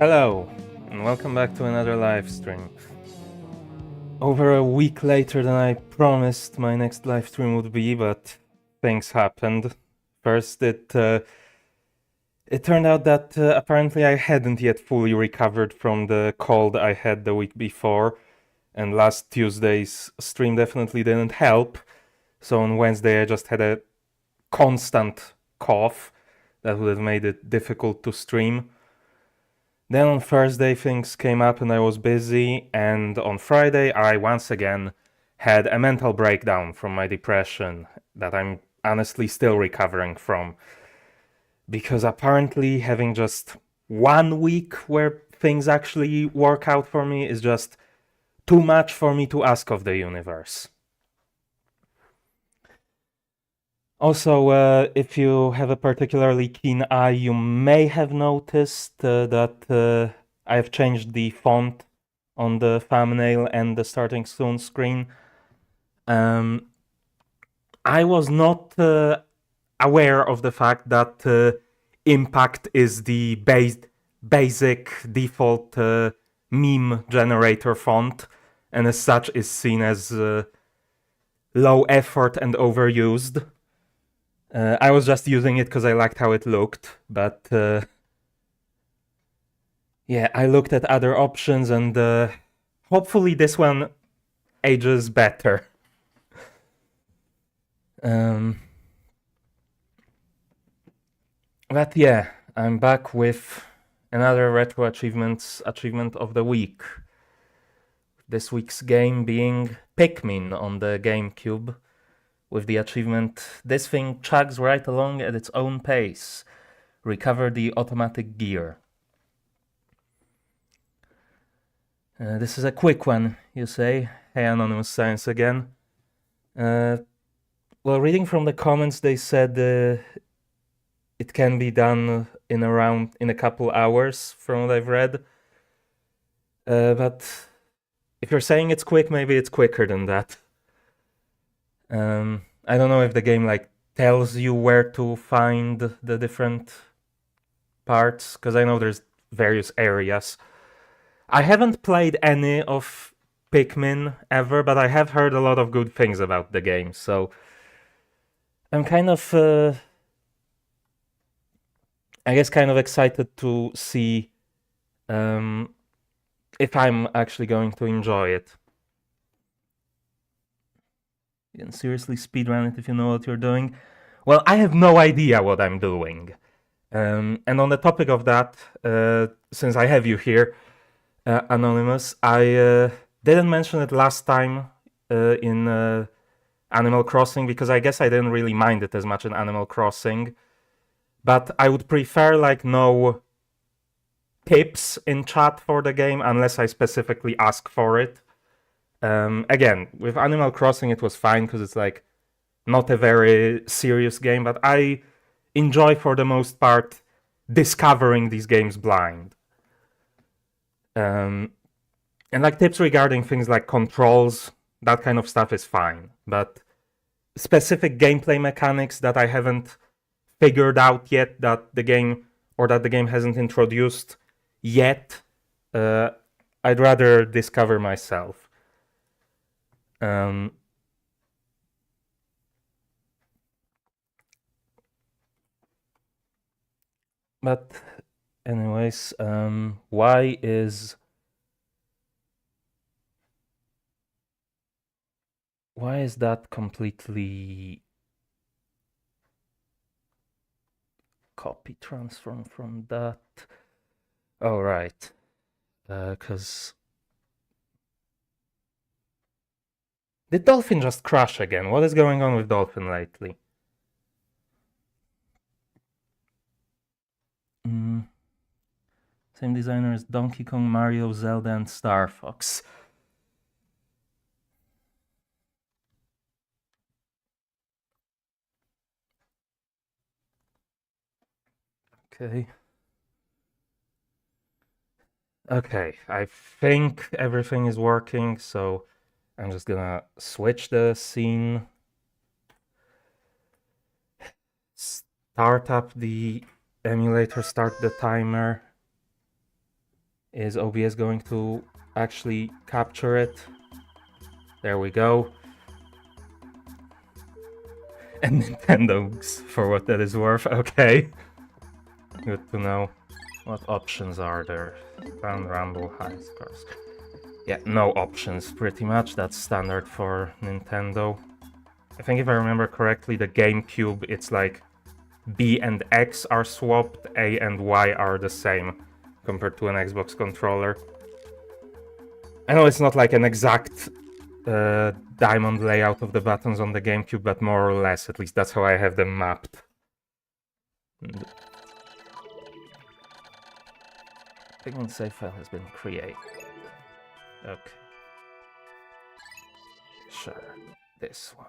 Hello, and welcome back to another live stream. Over a week later than I promised my next live stream would be, but things happened. First, it turned out that apparently I hadn't yet fully recovered from the cold I had the week before, and last Tuesday's stream definitely didn't help. So on Wednesday I just had a constant cough that would have made it difficult to stream. Then on Thursday things came up and I was busy, and on Friday I once again had a mental breakdown from my depression that I'm honestly still recovering from. Because apparently having just 1 week where things actually work out for me is just too much for me to ask of the universe. Also, if you have a particularly keen eye, you may have noticed that I have changed the font on the thumbnail and the starting soon screen. I was not aware of the fact that Impact is the basic default meme generator font, and as such is seen as low effort and overused. I was just using it because I liked how it looked, but yeah, I looked at other options and hopefully this one ages better. But yeah, I'm back with another Retro Achievements achievement of the week. This week's game being Pikmin on the GameCube, with the achievement, this thing chugs right along at its own pace. Recover the automatic gear. This is a quick one, you say. Hey, Anonymous Science again. Well, reading from the comments, they said it can be done in a couple hours, from what I've read. But if you're saying it's quick, maybe it's quicker than that. I don't know if the game tells you where to find the different parts, because I know there's various areas. I haven't played any of Pikmin ever, but I have heard a lot of good things about the game, so I'm kind of excited to see if I'm actually going to enjoy it. You can seriously speedrun it if you know what you're doing. Well, I have no idea what I'm doing. And on the topic of that, since I have you here, Anonymous, I didn't mention it last time in Animal Crossing because I guess I didn't really mind it as much in Animal Crossing. But I would prefer no tips in chat for the game unless I specifically ask for it. Again, with Animal Crossing it was fine because it's not a very serious game, but I enjoy for the most part discovering these games blind. And tips regarding things like controls, that kind of stuff is fine. But specific gameplay mechanics that I haven't figured out yet, that the game hasn't introduced yet, I'd rather discover myself. But anyways, why is that completely copy transform from that? Oh, right. Because did Dolphin just crash again? What is going on with Dolphin lately? Same designer as Donkey Kong, Mario, Zelda, and Star Fox. Okay. Okay, I think everything is working, so I'm just gonna switch the scene. Start up the emulator, start the timer. Is OBS going to actually capture it? There we go. And Nintendo's, for what that is worth. Okay. Good to know. What options are there? Run, rumble, high scores. Yeah, no options, pretty much. That's standard for Nintendo. I think if I remember correctly, the GameCube, it's like B and X are swapped, A and Y are the same compared to an Xbox controller. I know it's not like an exact diamond layout of the buttons on the GameCube, but more or less, at least that's how I have them mapped. Pikmin save file has been created. Okay. Sure. This one.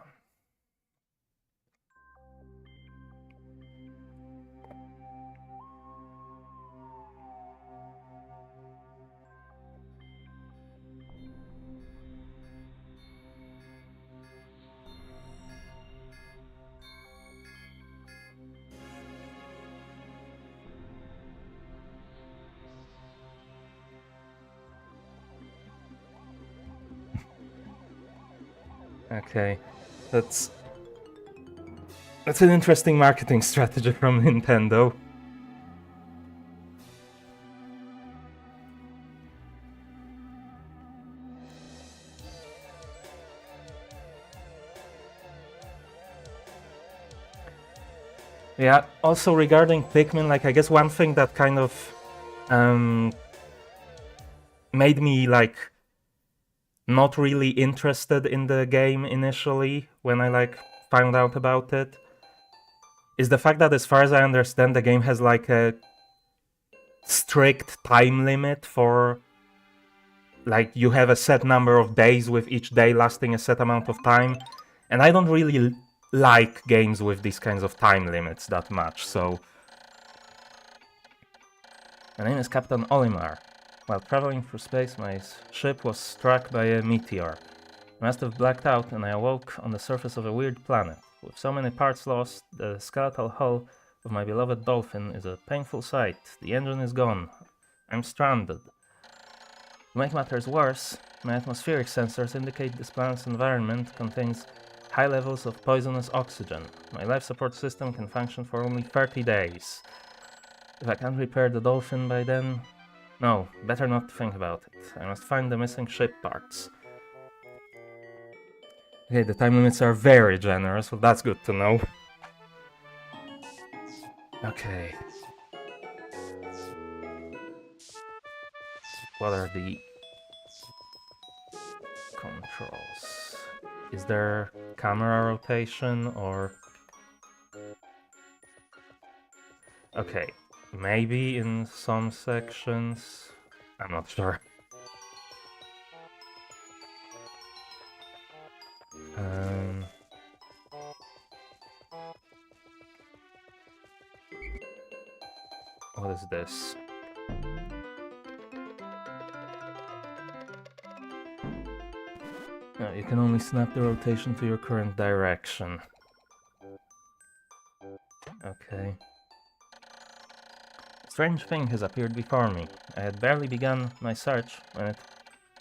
Okay, that's an interesting marketing strategy from Nintendo. Yeah, also regarding Pikmin, like I guess one thing that kind of made me like not really interested in the game initially when I like found out about it is the fact that, as far as I understand, the game has like a strict time limit for, like, you have a set number of days with each day lasting a set amount of time, and I don't really like games with these kinds of time limits that much, so... My name is Captain Olimar. While traveling through space, my ship was struck by a meteor. I must have blacked out, and I awoke on the surface of a weird planet. With so many parts lost, the skeletal hull of my beloved dolphin is a painful sight. The engine is gone. I'm stranded. To make matters worse, my atmospheric sensors indicate this planet's environment contains high levels of poisonous oxygen. My life support system can function for only 30 days. If I can't repair the dolphin by then... No, better not think about it. I must find the missing ship parts. Okay, the time limits are very generous, so that's good to know. Okay. What are the controls? Is there camera rotation or... Okay, maybe in some sections... I'm not sure. What is this? No, you can only snap the rotation to your current direction. Okay. A strange thing has appeared before me. I had barely begun my search when it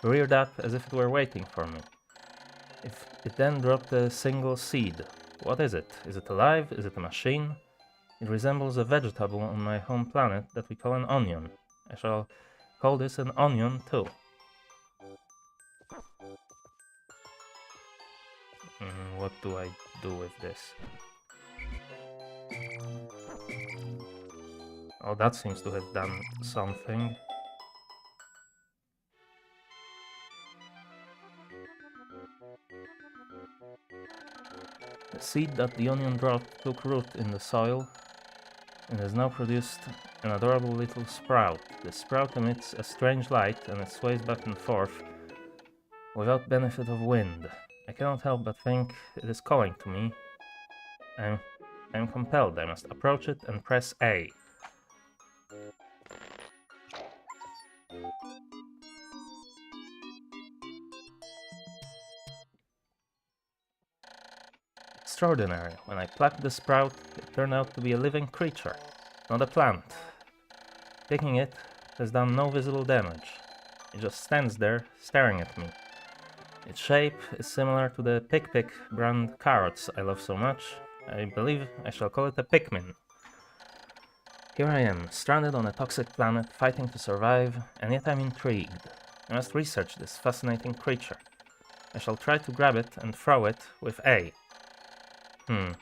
reared up as if it were waiting for me. If it then dropped a single seed. What is it? Is it alive? Is it a machine? It resembles a vegetable on my home planet that we call an onion. I shall call this an onion too. What do I do with this? Oh, that seems to have done something. The seed that the onion dropped took root in the soil and has now produced an adorable little sprout. The sprout emits a strange light and it sways back and forth without benefit of wind. I cannot help but think it is calling to me. I'm compelled. I must approach it and press A. Extraordinary. When I plucked the sprout, it turned out to be a living creature, not a plant. Picking it has done no visible damage. It just stands there, staring at me. Its shape is similar to the Pick brand carrots I love so much. I believe I shall call it a Pikmin. Here I am, stranded on a toxic planet, fighting to survive, and yet I'm intrigued. I must research this fascinating creature. I shall try to grab it and throw it with A. And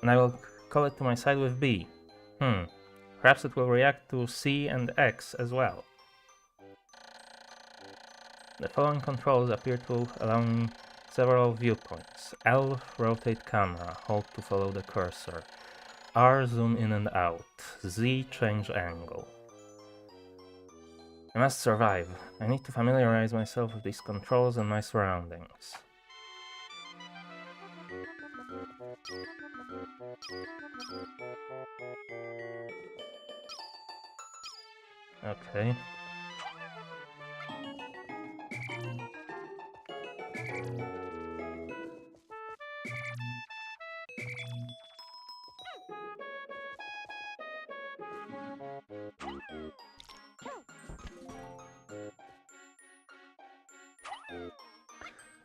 I will call it to my side with B. Perhaps it will react to C and X as well. The following controls appear to allow me several viewpoints. L, rotate camera, hold to follow the cursor. R, zoom in and out. Z, change angle. I must survive. I need to familiarize myself with these controls and my surroundings. Okay.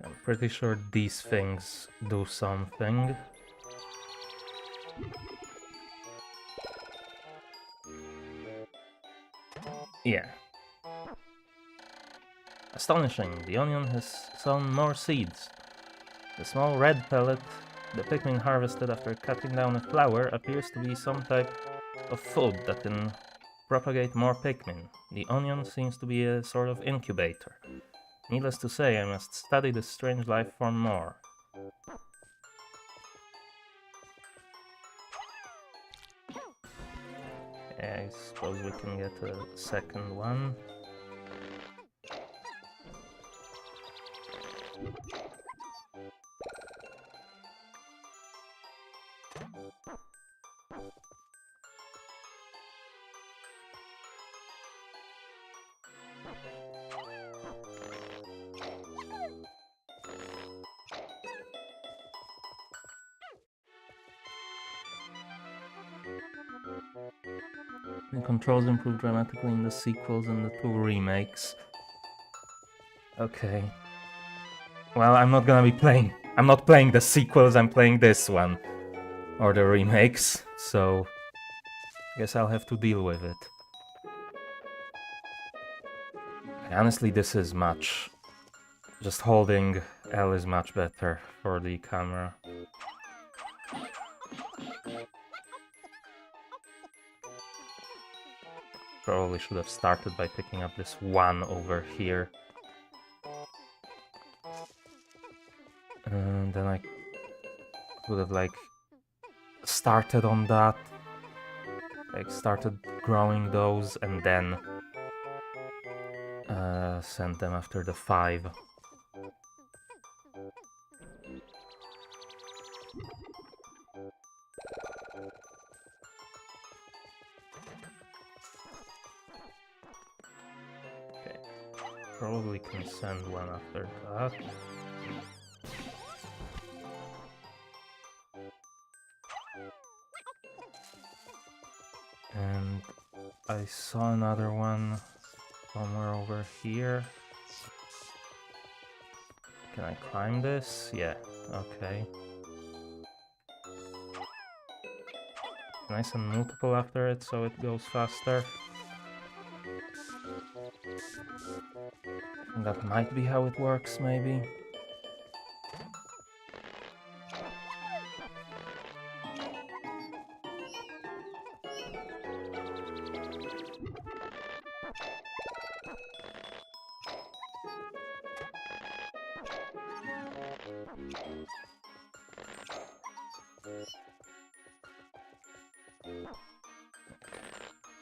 I'm pretty sure these things do something. Yeah. Astonishing, the onion has sown more seeds. The small red pellet the Pikmin harvested after cutting down a flower appears to be some type of food that can propagate more Pikmin. The onion seems to be a sort of incubator. Needless to say, I must study this strange life form more. I suppose we can get a second one. The controls improved dramatically in the sequels and the 2 remakes. Okay. Well, I'm not playing the sequels, I'm playing this one. Or the remakes, so I guess I'll have to deal with it. Honestly, this is much. Just holding L is much better for the camera. Probably should have started by picking up this one over here. And then I would have like started on that. Like started growing those and then sent them after the 5. Okay, probably can send one after that. And I saw another one somewhere over here. Can I climb this? Yeah, okay. Can I send multiple after it so it goes faster? That might be how it works, maybe.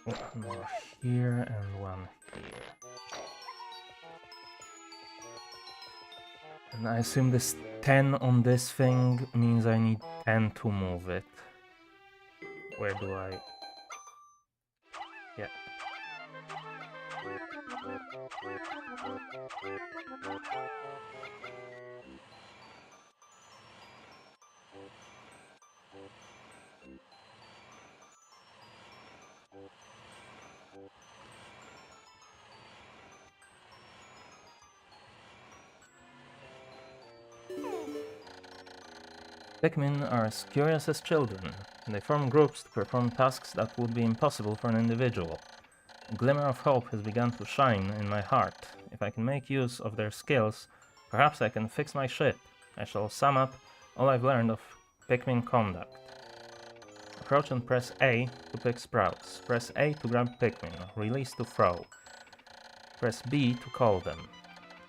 One more here and one here. And I assume this 10 on this thing means I need 10 to move it. Where do I... Yeah. Pikmin are as curious as children, and they form groups to perform tasks that would be impossible for an individual. A glimmer of hope has begun to shine in my heart. If I can make use of their skills, perhaps I can fix my ship. I shall sum up all I've learned of Pikmin conduct. Approach and press A to pick sprouts. Press A to grab Pikmin. Release to throw. Press B to call them.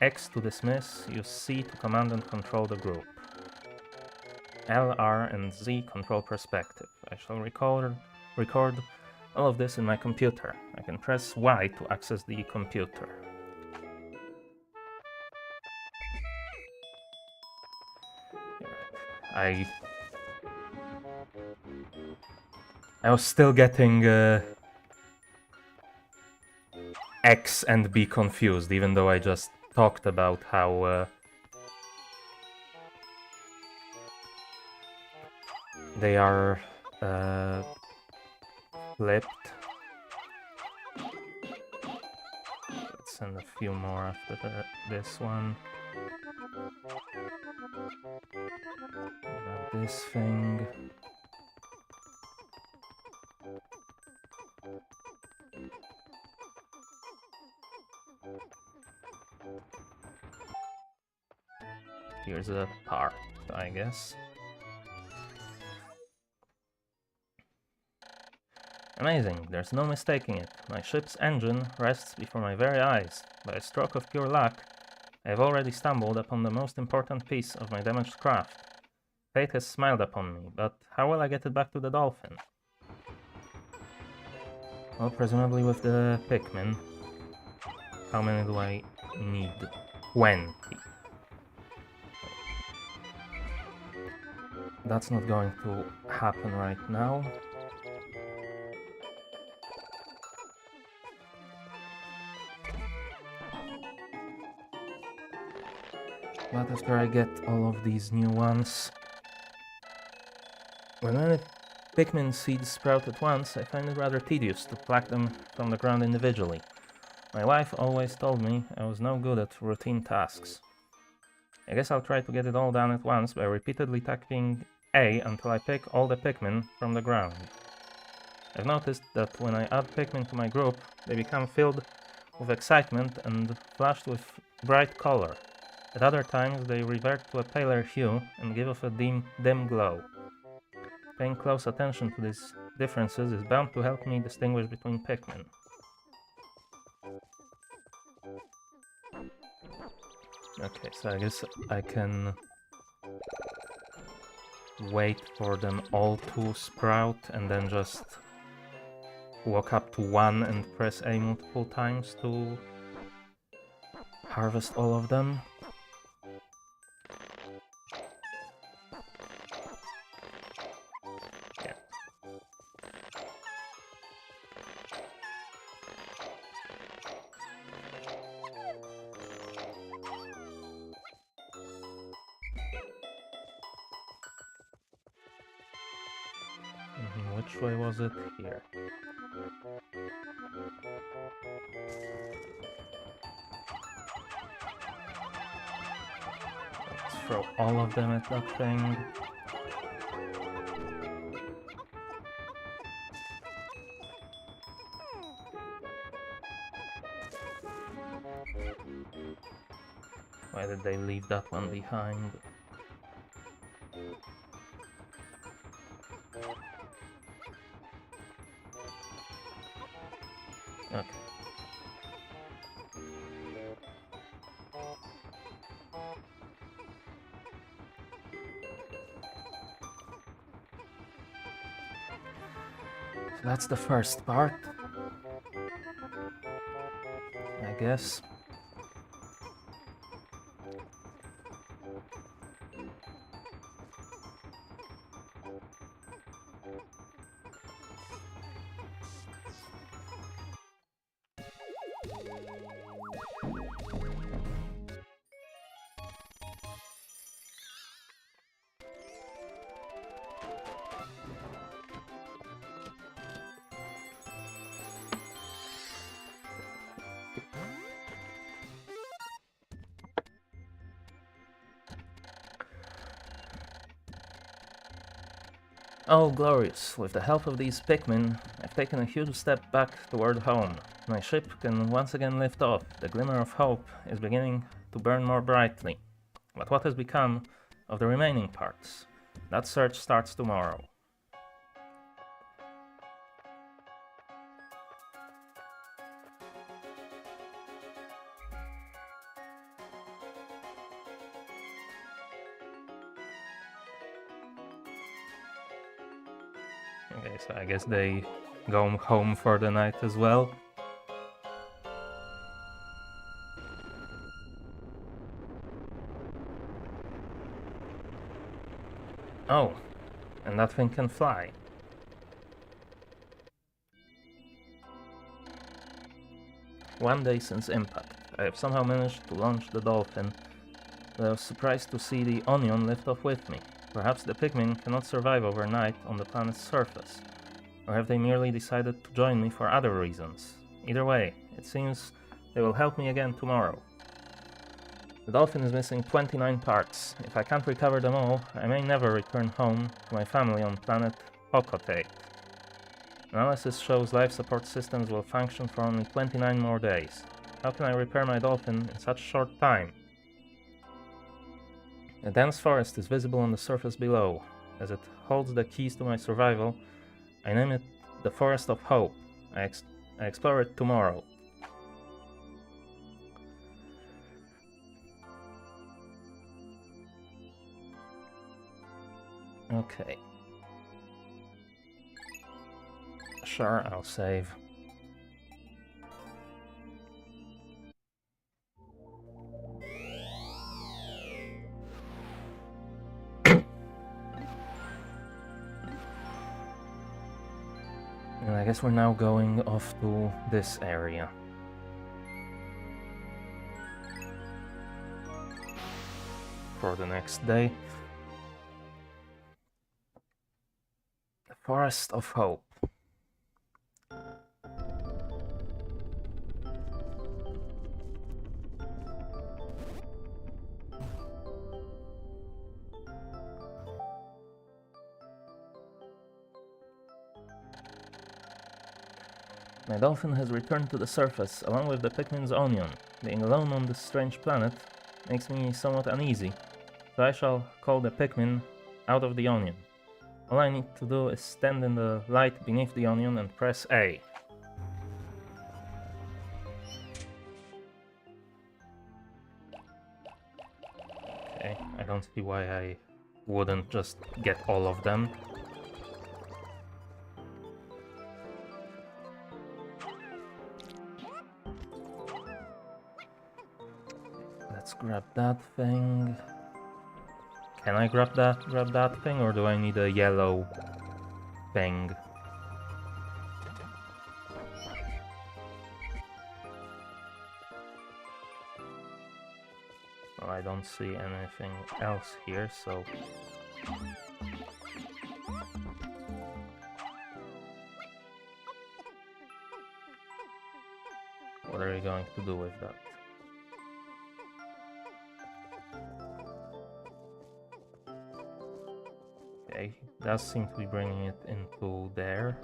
X to dismiss. Use C to command and control the group. L, R, and Z control perspective. I shall record all of this in my computer. I can press Y to access the computer. I was still getting X and B confused, even though I just talked about how they are flipped. Let's send a few more after this one. Grab this thing. Here's a part, I guess. Amazing, there's no mistaking it. My ship's engine rests before my very eyes. By a stroke of pure luck, I have already stumbled upon the most important piece of my damaged craft. Fate has smiled upon me, but how will I get it back to the dolphin? Well, presumably with the Pikmin. How many do I need? 20. That's not going to happen right now. But after I get all of these new ones... When many Pikmin seeds sprout at once, I find it rather tedious to pluck them from the ground individually. My wife always told me I was no good at routine tasks. I guess I'll try to get it all done at once by repeatedly tapping A until I pick all the Pikmin from the ground. I've noticed that when I add Pikmin to my group, they become filled with excitement and flashed with bright color. At other times, they revert to a paler hue and give off a dim glow. Paying close attention to these differences is bound to help me distinguish between Pikmin. Okay, so I guess I can wait for them all to sprout and then just walk up to one and press A multiple times to harvest all of them. Yeah. Which way was it? Here. Let's throw all of them at that thing. Why did they leave that one behind? Okay. So that's the first part, I guess. Oh, glorious! With the help of these Pikmin, I've taken a huge step back toward home. My ship can once again lift off. The glimmer of hope is beginning to burn more brightly. But what has become of the remaining parts? That search starts tomorrow. Okay, so I guess they go home for the night as well. Oh, and that thing can fly. One day since impact, I have somehow managed to launch the dolphin, but I was surprised to see the onion lift off with me. Perhaps the Pikmin cannot survive overnight on the planet's surface. Or have they merely decided to join me for other reasons? Either way, it seems they will help me again tomorrow. The dolphin is missing 29 parts. If I can't recover them all, I may never return home to my family on planet Okote. Analysis shows life support systems will function for only 29 more days. How can I repair my dolphin in such short time? A dense forest is visible on the surface below. As it holds the keys to my survival, I name it the Forest of Hope. I explore it tomorrow. Okay. Sure, I'll save. And I guess we're now going off to this area. For the next day. The Forest of Hope. My dolphin has returned to the surface, along with the Pikmin's onion. Being alone on this strange planet makes me somewhat uneasy, so I shall call the Pikmin out of the onion. All I need to do is stand in the light beneath the onion and press A. Okay, I don't see why I wouldn't just get all of them. Let's grab that thing. Can I grab that thing, or do I need a yellow thing? Well, I don't see anything else here, so... What are you going to do with that? Okay, does seem to be bringing it into there.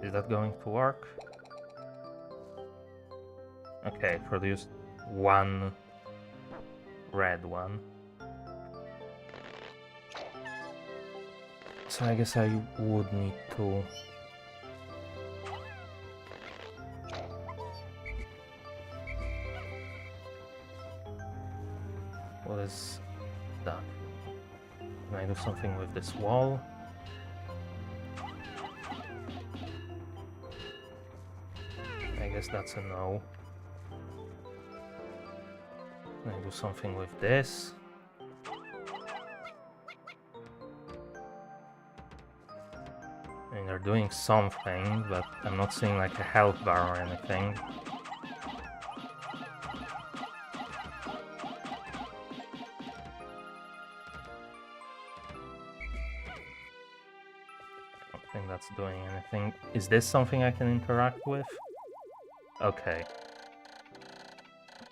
Is that going to work? Okay, produced one red one. So I guess I would need to... What is that? Can I do something with this wall? I guess that's a no. Can I do something with this? I mean, they're doing something, but I'm not seeing like a health bar or anything. I don't think that's doing anything. Is this something I can interact with? Okay.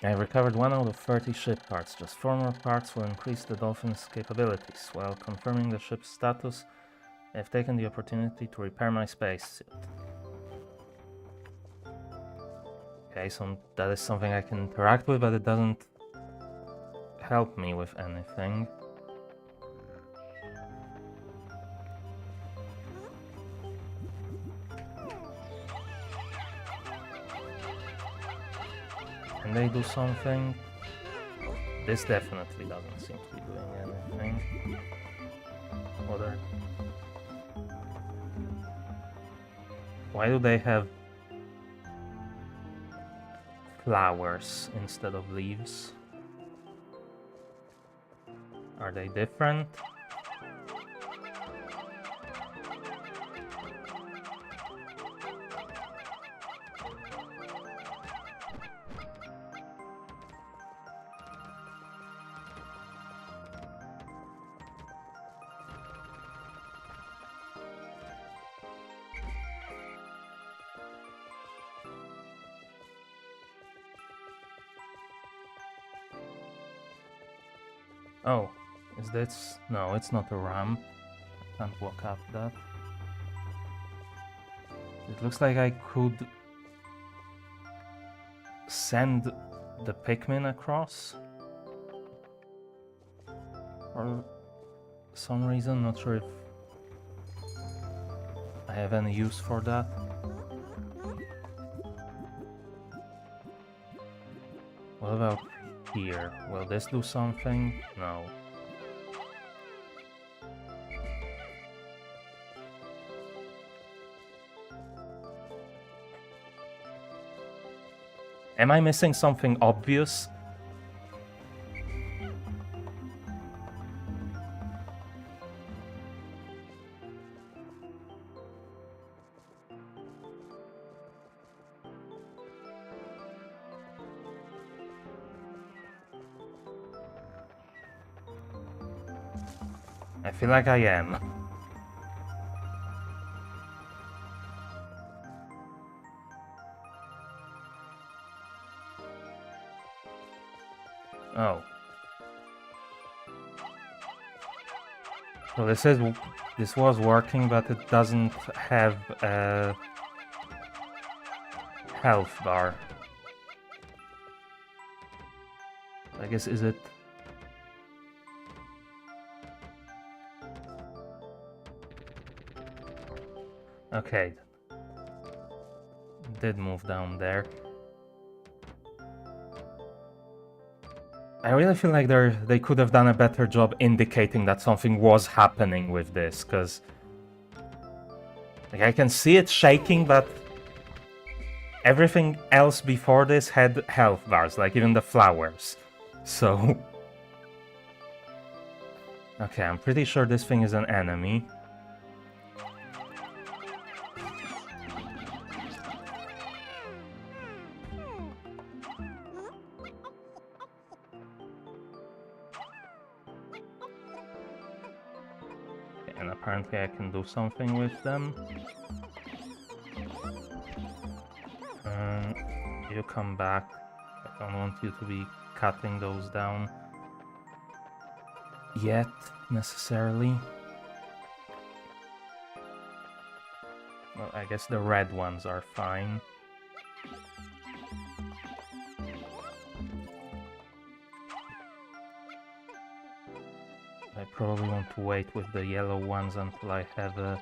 I recovered 1 out of 30 ship parts. Just 4 more parts will increase the Dolphin's capabilities. While confirming the ship's status, I have taken the opportunity to repair my spacesuit. Okay, so that is something I can interact with, but it doesn't help me with anything. Can they do something? This definitely doesn't seem to be doing anything. Why do they have flowers instead of leaves? Are they different? Oh, is this... No, it's not a ramp. I can't walk up that. It looks like I could send the Pikmin across. For some reason, not sure if I have any use for that. What about here? Will this do something? No. Am I missing something obvious? I feel like I am. Oh. So this was working, but it doesn't have a health bar. I guess, is it... Okay. Did move down there. I really feel like they could have done a better job indicating that something was happening with this, because like, I can see it shaking, but everything else before this had health bars, like even the flowers. So... Okay, I'm pretty sure this thing is an enemy. And apparently I can do something with them. You come back. I don't want you to be cutting those down yet, necessarily. Well, I guess the red ones are fine. I probably want to wait with the yellow ones until I have a...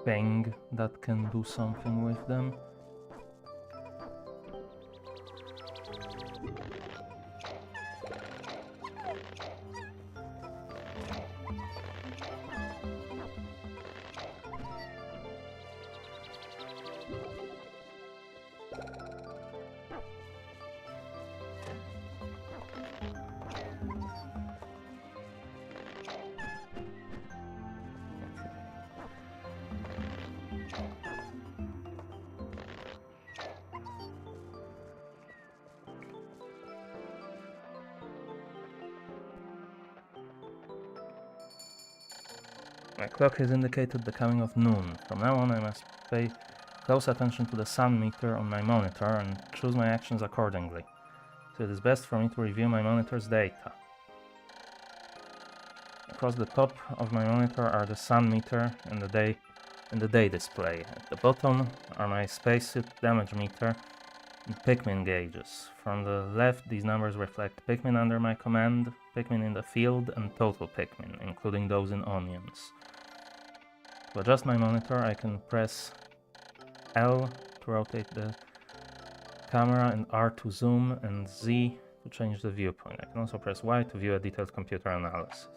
thing that can do something with them. My clock has indicated the coming of noon. From now on I must pay close attention to the sun meter on my monitor and choose my actions accordingly. So it is best for me to review my monitor's data. Across the top of my monitor are the sun meter and the day display. At the bottom are my spacesuit damage meter and Pikmin gauges. From the left, these numbers reflect Pikmin under my command, Pikmin in the field, and total Pikmin, including those in onions. To adjust my monitor, I can press L to rotate the camera and R to zoom and Z to change the viewpoint. I can also press Y to view a detailed computer analysis.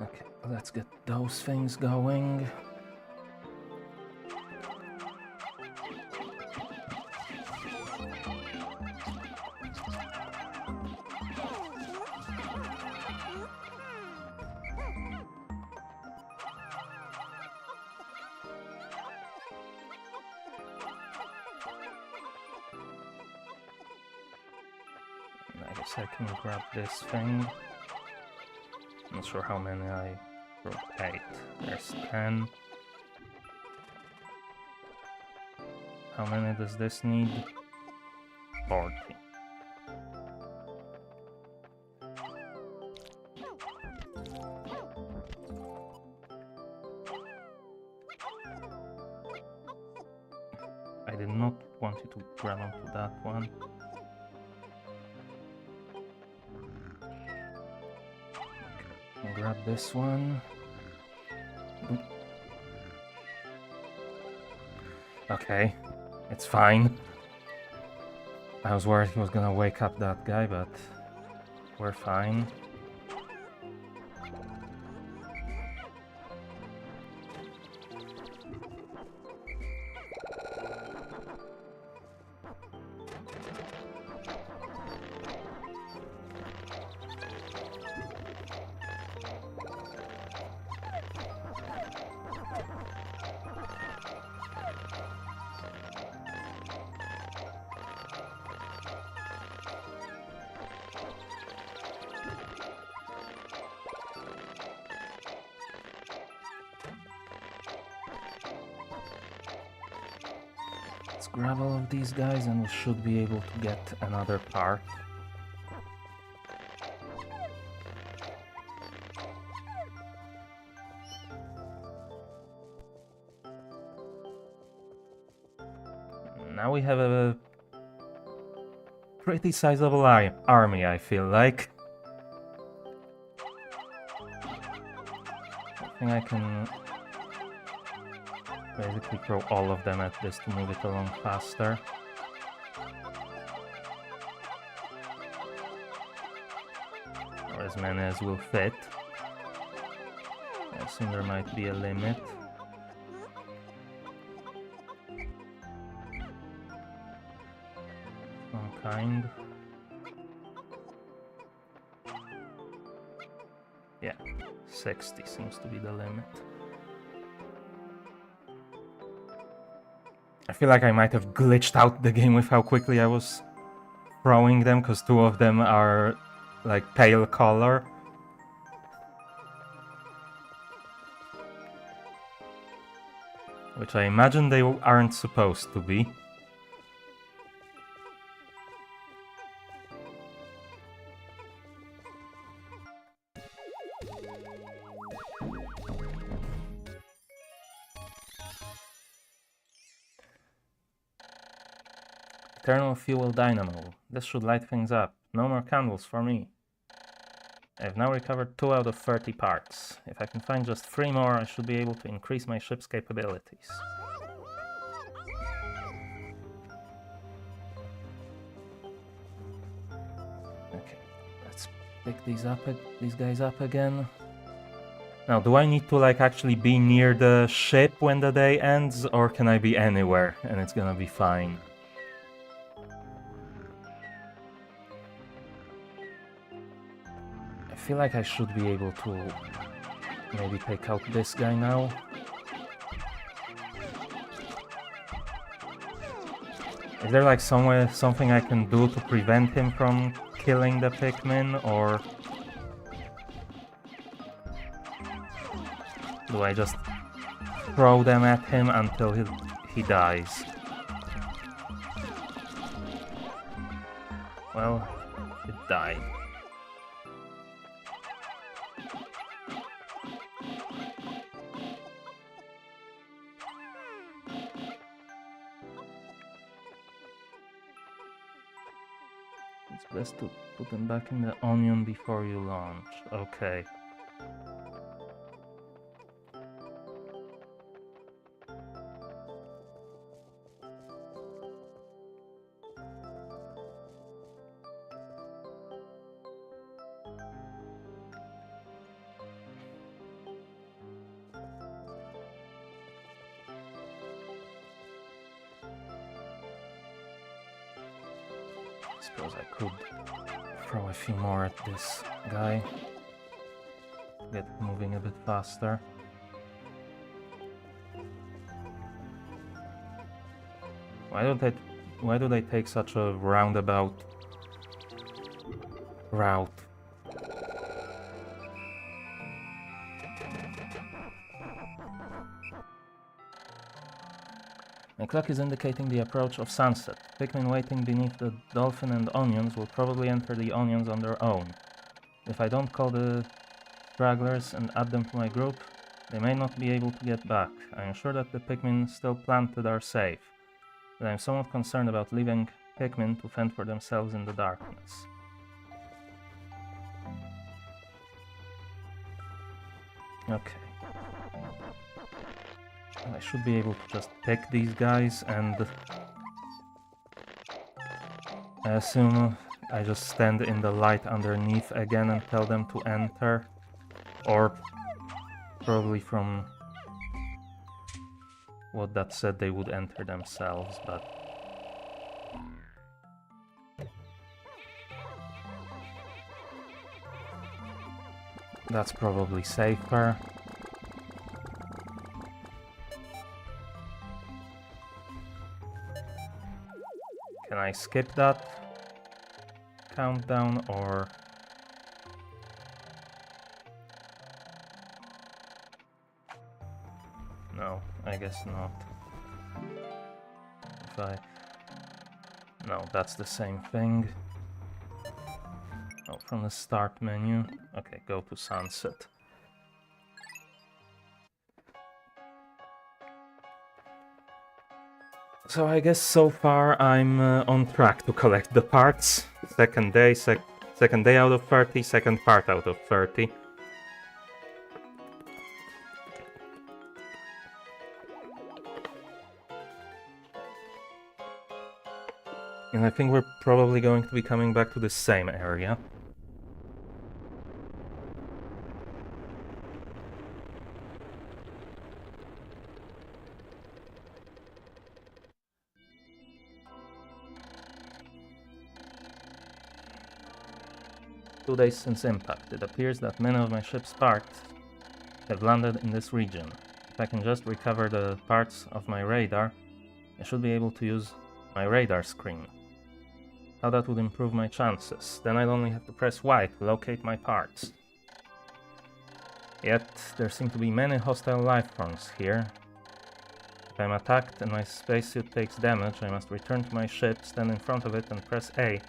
Okay, let's get those things going. I guess I can grab this thing. Not sure how many I wrote. 8. There's 10. How many does this need? 40. I did not want you to grab onto that one. Grab this one. Okay, it's fine. I was worried he was gonna wake up that guy, but we're fine. Let's grab all of these guys and we should be able to get another part. Now we have a pretty sizable army, I feel like. I think I can basically throw all of them at this to move it along faster. Or as many as will fit. I assume there might be a limit. Some kind. Yeah, 60 seems to be the limit. I feel like I might have glitched out the game with how quickly I was throwing them, because 2 of them are like pale color. Which I imagine they aren't supposed to be. Eternal fuel dynamo. This should light things up. No more candles for me. I've now recovered 2 out of 30 parts. If I can find just 3 more, I should be able to increase my ship's capabilities. Okay, let's pick these guys up again. Now, do I need to like actually be near the ship when the day ends, or can I be anywhere and it's gonna be fine? I feel like I should be able to maybe take out this guy now. Is there like something I can do to prevent him from killing the Pikmin, or do I just throw them at him until he dies? Well, it died. It's best to put them back in the onion before you launch. Okay. Suppose I could throw a few more at this guy. Get moving a bit faster. Why do they take such a roundabout route? My clock is indicating the approach of sunset. Pikmin waiting beneath the dolphin and onions will probably enter the onions on their own. If I don't call the stragglers and add them to my group, they may not be able to get back. I am sure that the Pikmin still planted are safe, but I am somewhat concerned about leaving Pikmin to fend for themselves in the darkness. Okay. I should be able to just pick these guys, and I assume I just stand in the light underneath again and tell them to enter, or probably from what that said they would enter themselves, but that's probably safer. Can I skip that countdown, or... No, I guess not. If I... No, that's the same thing. Oh, from the start menu. Okay, go to sunset. So I guess so far I'm on track to collect the parts. Second day out of 30, second part out of 30. And I think we're probably going to be coming back to the same area. Two days since impact, it appears that many of my ship's parts have landed in this region. If I can just recover the parts of my radar, I should be able to use my radar screen. How that would improve my chances. Then I'd only have to press Y to locate my parts. Yet, there seem to be many hostile life forms here. If I'm attacked and my spacesuit takes damage, I must return to my ship, stand in front of it and press A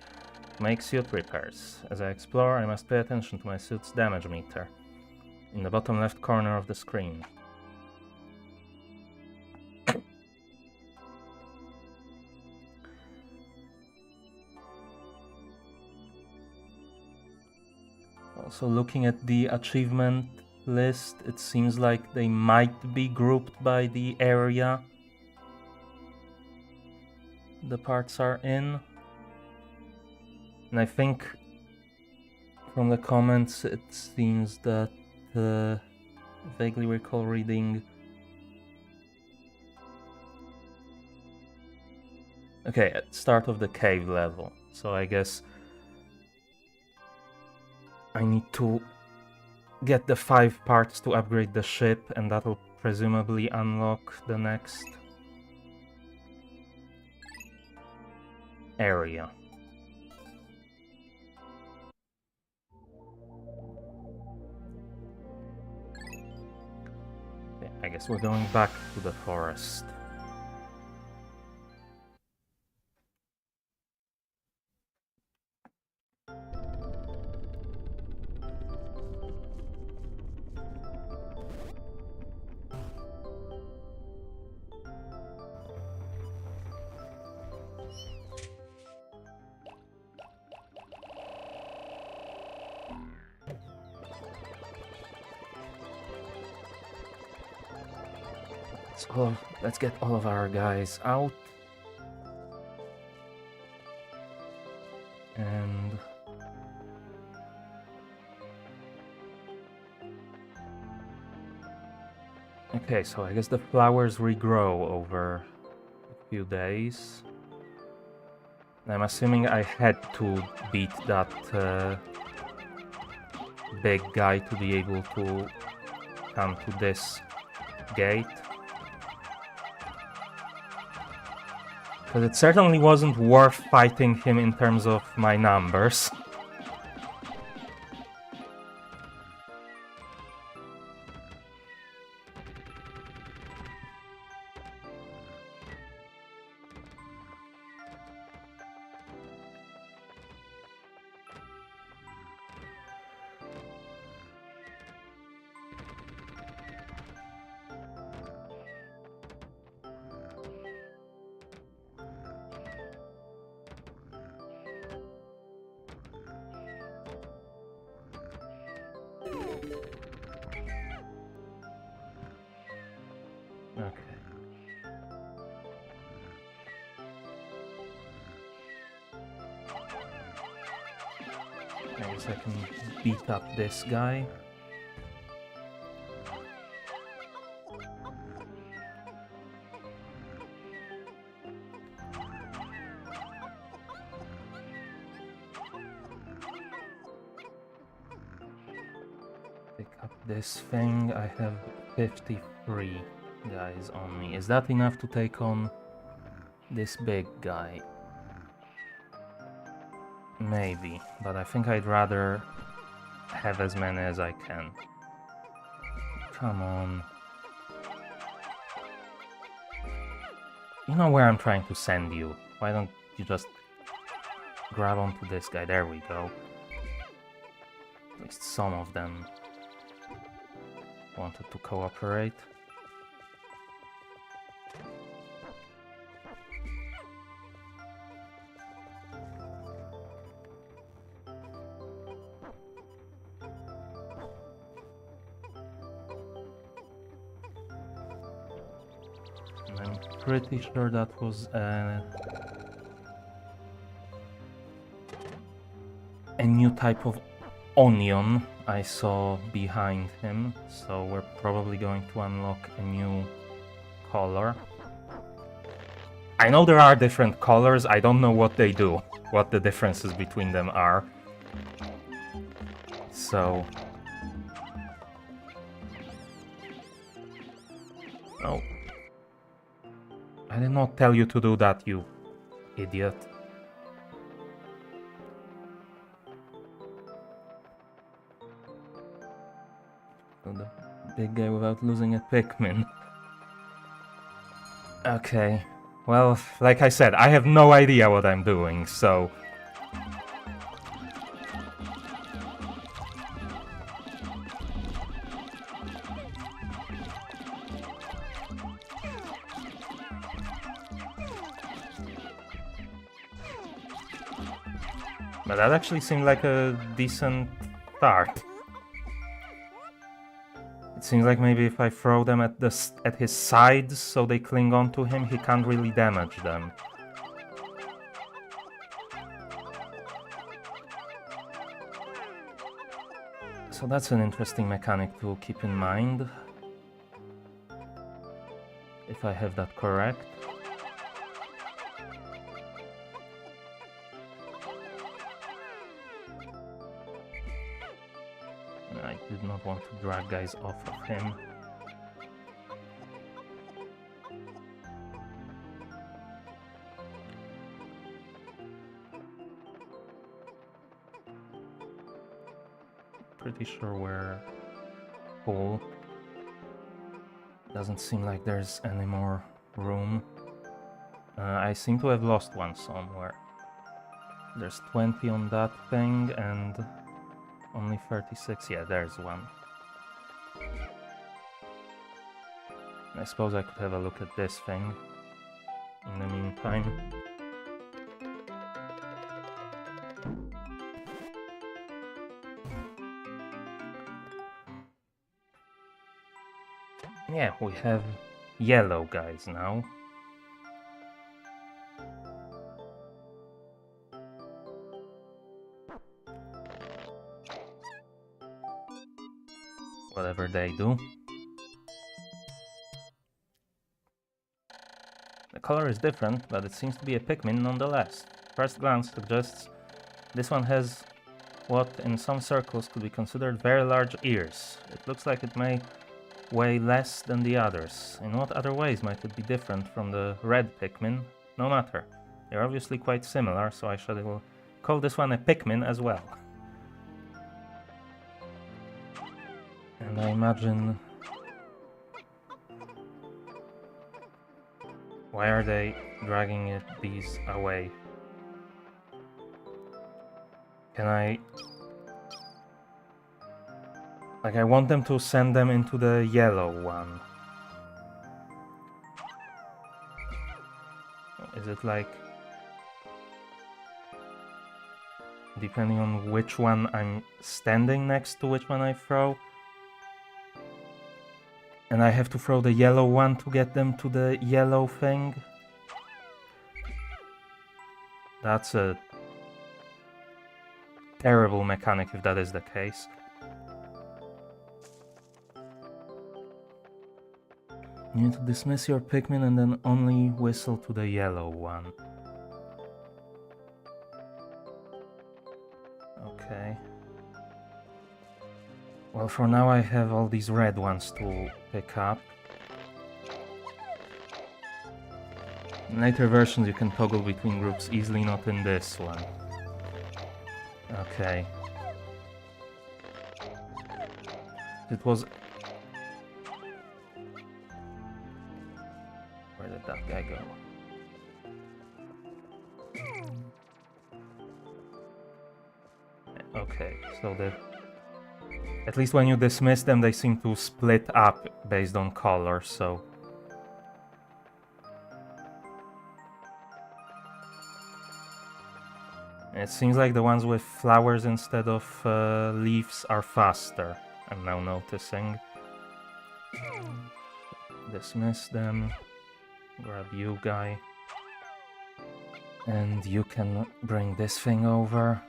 to make suit repairs. As I explore, I must pay attention to my suit's damage meter in the bottom left corner of the screen. Also, looking at the achievement list, it seems like they might be grouped by the area the parts are in. And I think from the comments it seems that vaguely recall reading. Okay, at start of the cave level. So I guess I need to get the 5 parts to upgrade the ship, and that'll presumably unlock the next area. Okay, I guess we're going back to the forest. Let's get all of our guys out. And okay, so I guess the flowers regrow over a few days. I'm assuming I had to beat that big guy to be able to come to this gate. Because it certainly wasn't worth fighting him in terms of my numbers. Okay. I guess I can beat up this guy. Pick up this thing. I have 53 guys on me. Is that enough to take on this big guy? Maybe, but I think I'd rather have as many as I can. Come on. You know where I'm trying to send you. Why don't you just grab onto this guy? There we go. At least some of them wanted to cooperate. I'm pretty sure that was a new type of onion I saw behind him, so we're probably going to unlock a new color. I know there are different colors, I don't know what they do, what the differences between them are. So... Oh. I did not tell you to do that, you idiot. So the big guy without losing a Pikmin. Okay. Well, like I said, I have no idea what I'm doing, so... But that actually seemed like a decent start. It seems like maybe if I throw them at his sides so they cling on to him, he can't really damage them. So that's an interesting mechanic to keep in mind, if I have that correct. I did not want to drag guys off of him. Pretty sure we're full. Doesn't seem like there's any more room. I seem to have lost one somewhere. There's 20 on that thing and only 36. Yeah, there's one. I suppose I could have a look at this thing in the meantime. Yeah, we have yellow guys now. Whatever they do. The color is different, but it seems to be a Pikmin nonetheless. First glance suggests this one has what in some circles could be considered very large ears. It looks like it may weigh less than the others. In what other ways might it be different from the red Pikmin? No matter. They're obviously quite similar, so I shall call this one a Pikmin as well. And I imagine... Why are they dragging these away? Can I... Like, I want them to send them into the yellow one. Is it like... Depending on which one I'm standing next to, which one I throw? And I have to throw the yellow one to get them to the yellow thing? That's a terrible mechanic if that is the case. You need to dismiss your Pikmin and then only whistle to the yellow one. Okay. Well, for now I have all these red ones to pick up. In later versions you can toggle between groups easily, not in this one. Okay. It was... Where did that guy go? Okay, so the... At least when you dismiss them, they seem to split up based on color, so... It seems like the ones with flowers instead of leaves are faster, I'm now noticing. Dismiss them. Grab you, guy. And you can bring this thing over.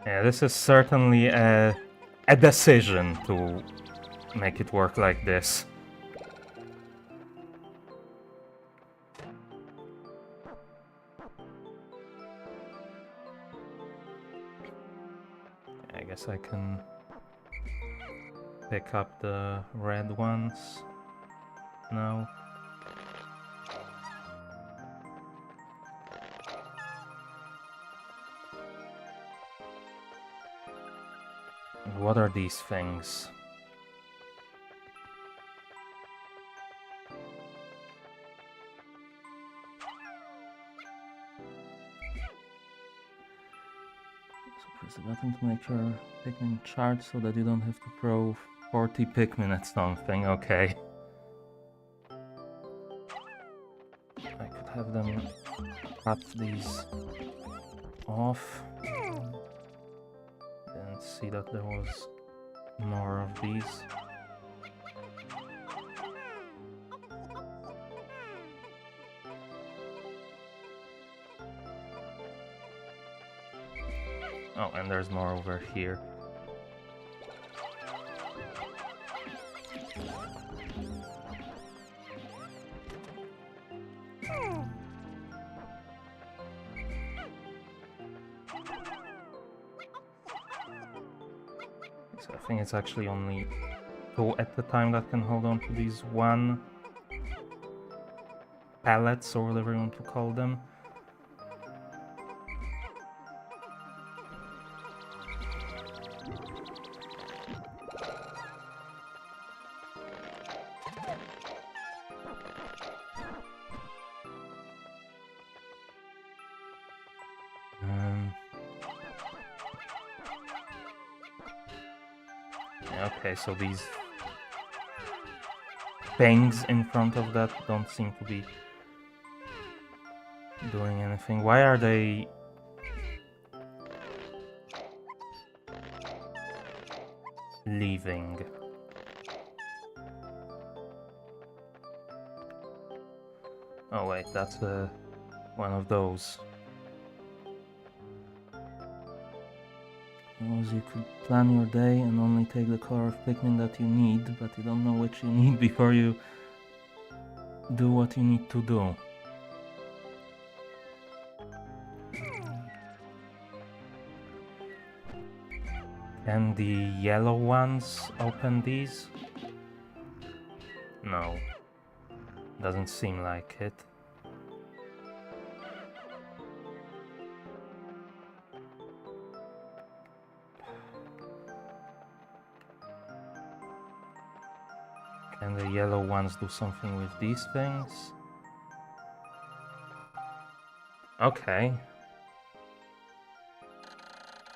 Yeah, this is certainly a decision to make it work like this. I guess I can pick up the red ones now. What are these things? Press the button to make your Pikmin charge so that you don't have to throw 40 Pikmin at something. Okay. I could have them cut these off. Didn't see that there was more of these. Oh, and there's more over here. So I think it's actually only 2 at the time that can hold on to these 1 pallets, or whatever you want to call them. Okay, so these things in front of that don't seem to be doing anything. Why are they leaving? Oh wait, that's one of those. Suppose you could plan your day and only take the color of Pikmin that you need, but you don't know which you need before you do what you need to do. Can the yellow ones open these? No. Doesn't seem like it. Can the yellow ones do something with these things? Okay.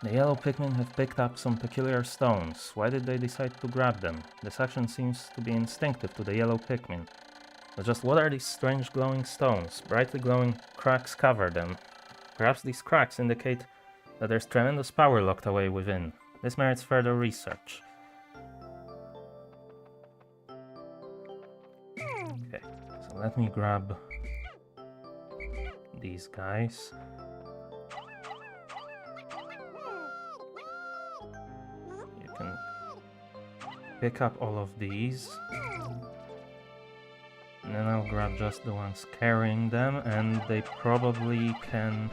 The yellow Pikmin have picked up some peculiar stones. Why did they decide to grab them? This action seems to be instinctive to the yellow Pikmin. But just what are these strange glowing stones? Brightly glowing cracks cover them. Perhaps these cracks indicate that there's tremendous power locked away within. This merits further research. Okay, so let me grab these guys. You can pick up all of these. And then I'll grab just the ones carrying them, and they probably can...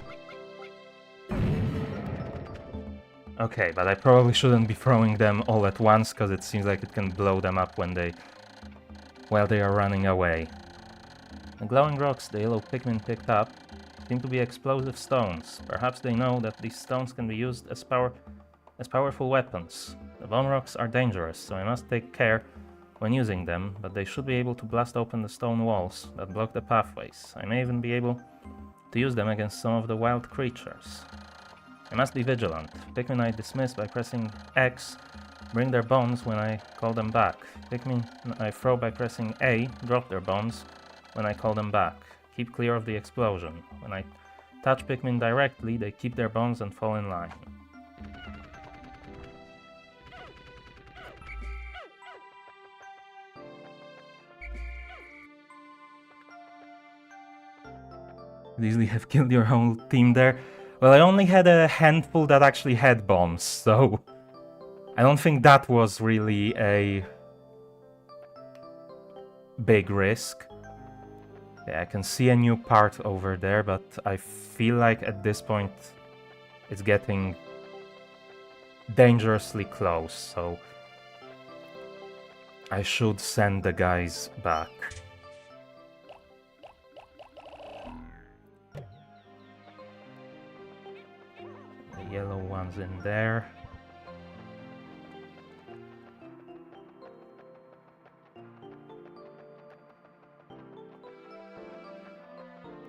Okay, but I probably shouldn't be throwing them all at once, because it seems like it can blow them up while they are running away. The glowing rocks the yellow Pikmin picked up seem to be explosive stones. Perhaps they know that these stones can be used as powerful weapons. The bone rocks are dangerous, so I must take care when using them, but they should be able to blast open the stone walls that block the pathways. I may even be able to use them against some of the wild creatures. I must be vigilant. Pikmin I dismiss by pressing X bring their bones when I call them back. Pikmin I throw by pressing A drop their bones when I call them back. Keep clear of the explosion. When I touch Pikmin directly, they keep their bones and fall in line. You easily have killed your whole team there. Well, I only had a handful that actually had bombs, so I don't think that was really a big risk. Yeah, I can see a new part over there, but I feel like at this point it's getting dangerously close, so I should send the guys back. The yellow one's in there.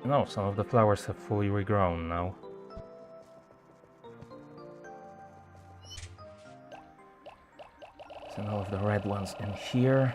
No, some of the flowers have fully regrown now. And all of the red ones in here.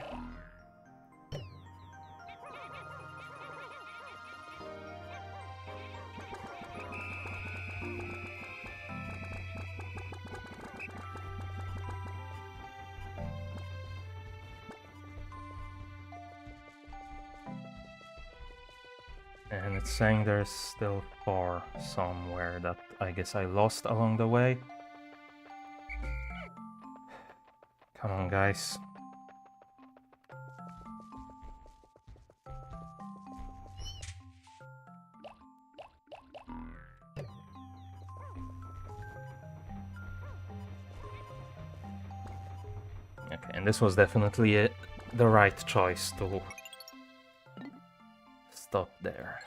And it's saying there's still 4 somewhere that I guess I lost along the way. Come on, guys. Okay, and this was definitely the right choice to stop there.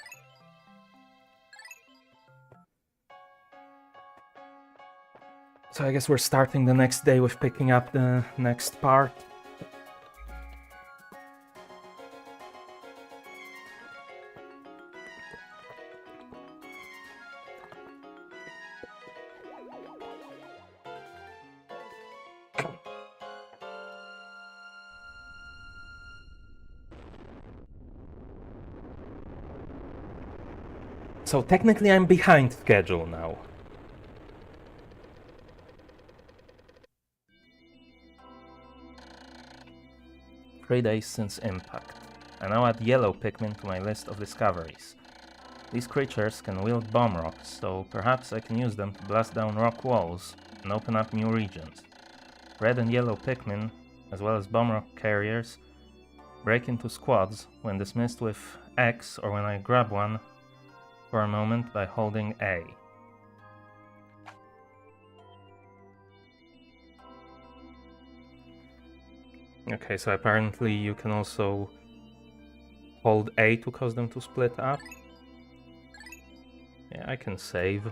So I guess we're starting the next day with picking up the next part. So technically I'm behind schedule now. Three days since impact. I now add yellow Pikmin to my list of discoveries. These creatures can wield bomb rocks, so perhaps I can use them to blast down rock walls and open up new regions. Red and yellow Pikmin, as well as bomb rock carriers, break into squads when dismissed with X or when I grab one for a moment by holding A. Okay, so apparently you can also hold A to cause them to split up. Yeah, I can save.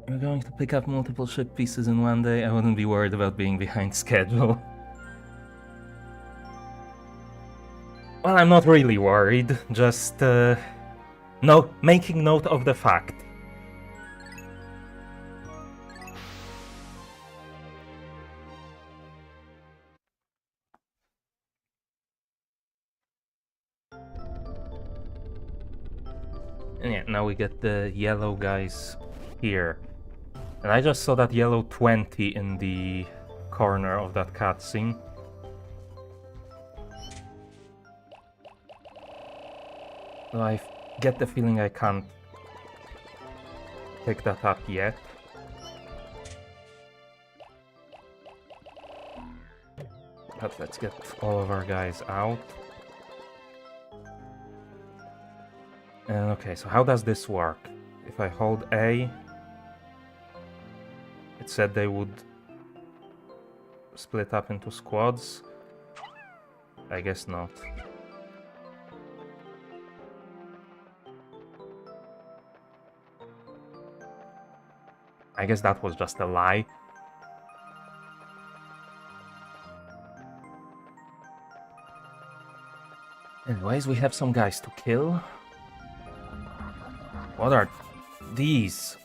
We're going to pick up multiple ship pieces in one day. I wouldn't be worried about being behind schedule. Well, I'm not really worried, just making note of the fact. And yeah, now we get the yellow guys here. And I just saw that yellow 20 in the corner of that cutscene. So I get the feeling I can't pick that up yet. But let's get all of our guys out. And okay, so how does this work? If I hold A, it said they would split up into squads. I guess not. I guess that was just a lie. Anyways, we have some guys to kill. What are these?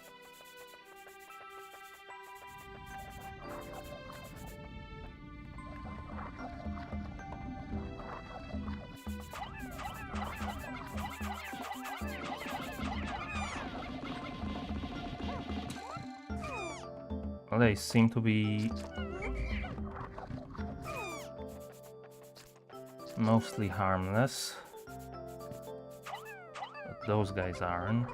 Well, they seem to be mostly harmless, but those guys aren't.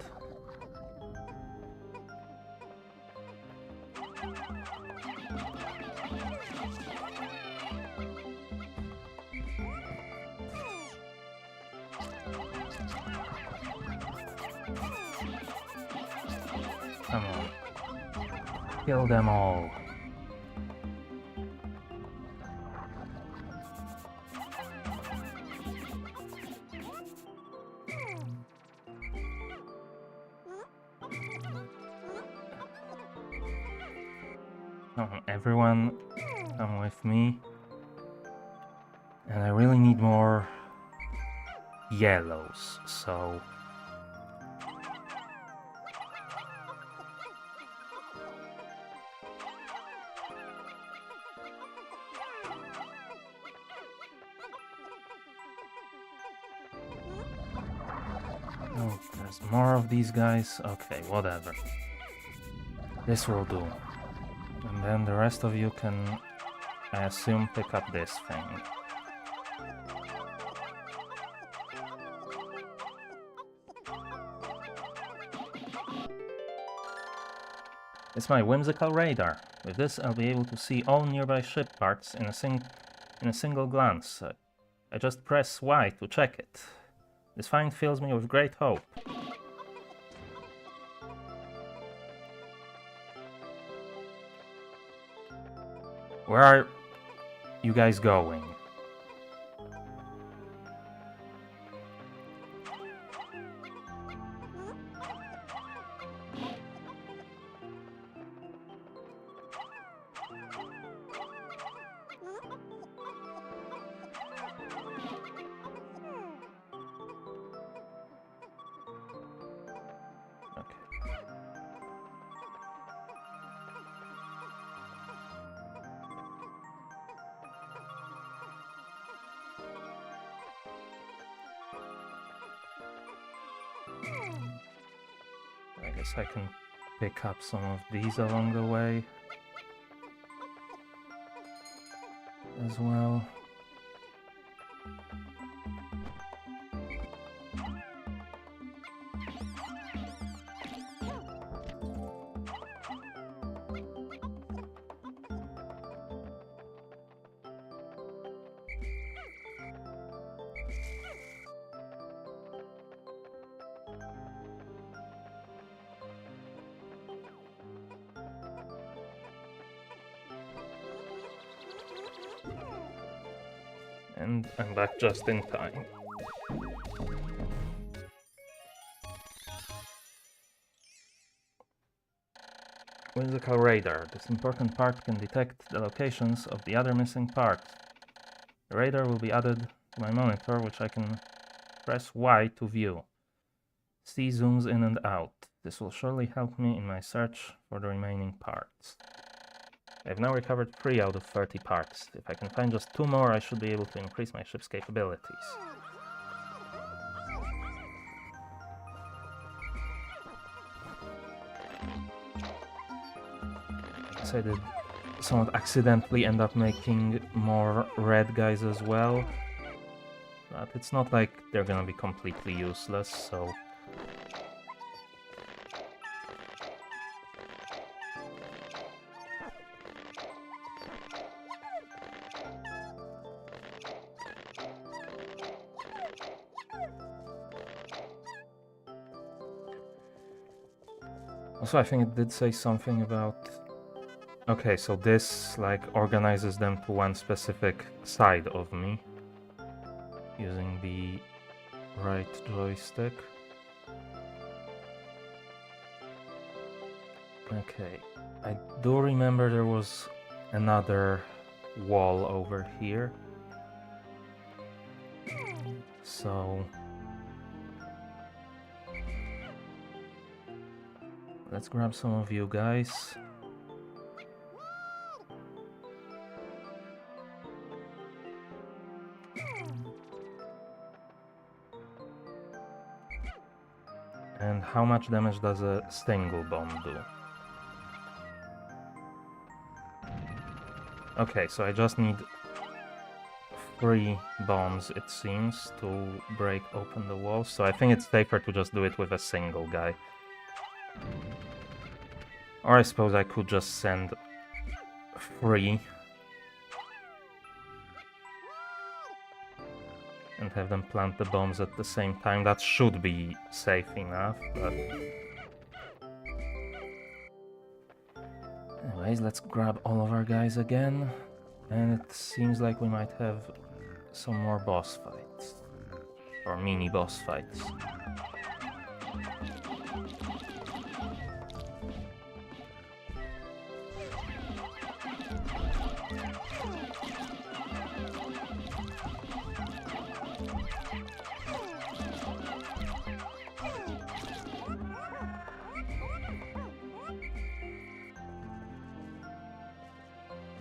Come on. Kill them all. Come on, everyone, come with me. And I really need more yellows, so... Oh, there's more of these guys. Okay, whatever. This will do. And then the rest of you can, I assume, pick up this thing. It's my whimsical radar. With this, I'll be able to see all nearby ship parts in a single glance. I just press Y to check it. This find fills me with great hope. Where are you guys going? I guess I can pick up some of these along the way as well. And I'm back just in time. Whimsical radar. This important part can detect the locations of the other missing parts. The radar will be added to my monitor, which I can press Y to view. C zooms in and out. This will surely help me in my search for the remaining parts. I have now recovered 3 out of 30 parts. If I can find just 2 more, I should be able to increase my ship's capabilities. I guess I did somewhat accidentally end up making more red guys as well. But it's not like they're gonna be completely useless, so... Also, I think it did say something about... Okay, so this, like, organizes them to one specific side of me. Using the right joystick. Okay, I do remember there was another wall over here. So... let's grab some of you guys. And how much damage does a single bomb do? Okay, so I just need 3 bombs, it seems, to break open the walls. So I think it's safer to just do it with a single guy. Or I suppose I could just send 3 and have them plant the bombs at the same time. That should be safe enough, but... Anyways, let's grab all of our guys again. And it seems like we might have some more boss fights. Or mini boss fights.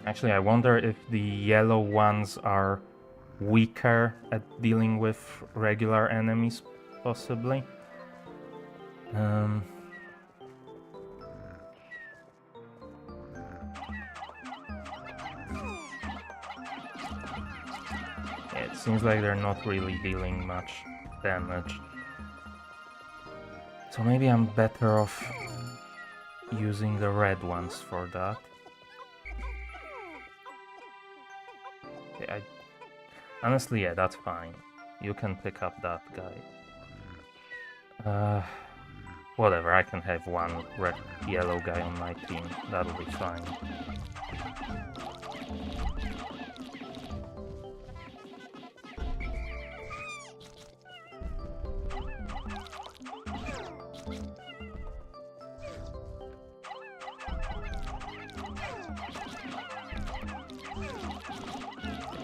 Actually, I wonder if the yellow ones are weaker at dealing with regular enemies, possibly. Um, yeah, it seems like they're not really dealing much damage. So maybe I'm better off using the red ones for that. Yeah, honestly, yeah, that's fine. You can pick up that guy. Whatever, I can have one red, yellow guy on my team. That'll be fine.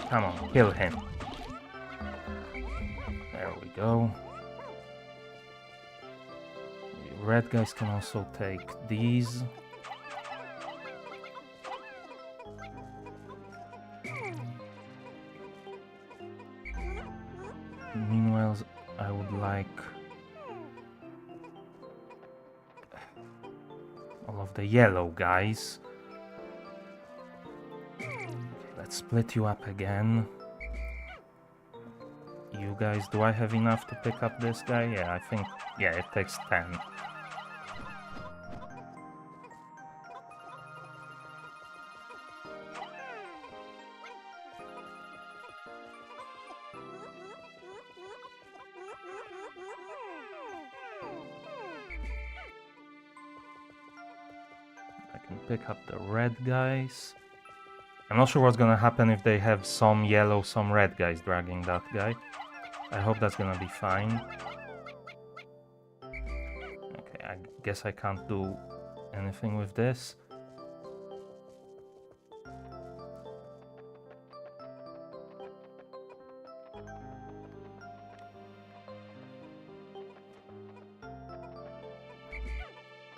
Come on, kill him. There we go. The red guys can also take these. Meanwhile, I would like all of the yellow guys. Let's split you up again. You guys, do I have enough to pick up this guy? Yeah, I think, yeah, it takes 10. I can pick up the red guys. I'm not sure what's gonna happen if they have some yellow, some red guys dragging that guy. I hope that's gonna be fine. Okay, I guess I can't do anything with this.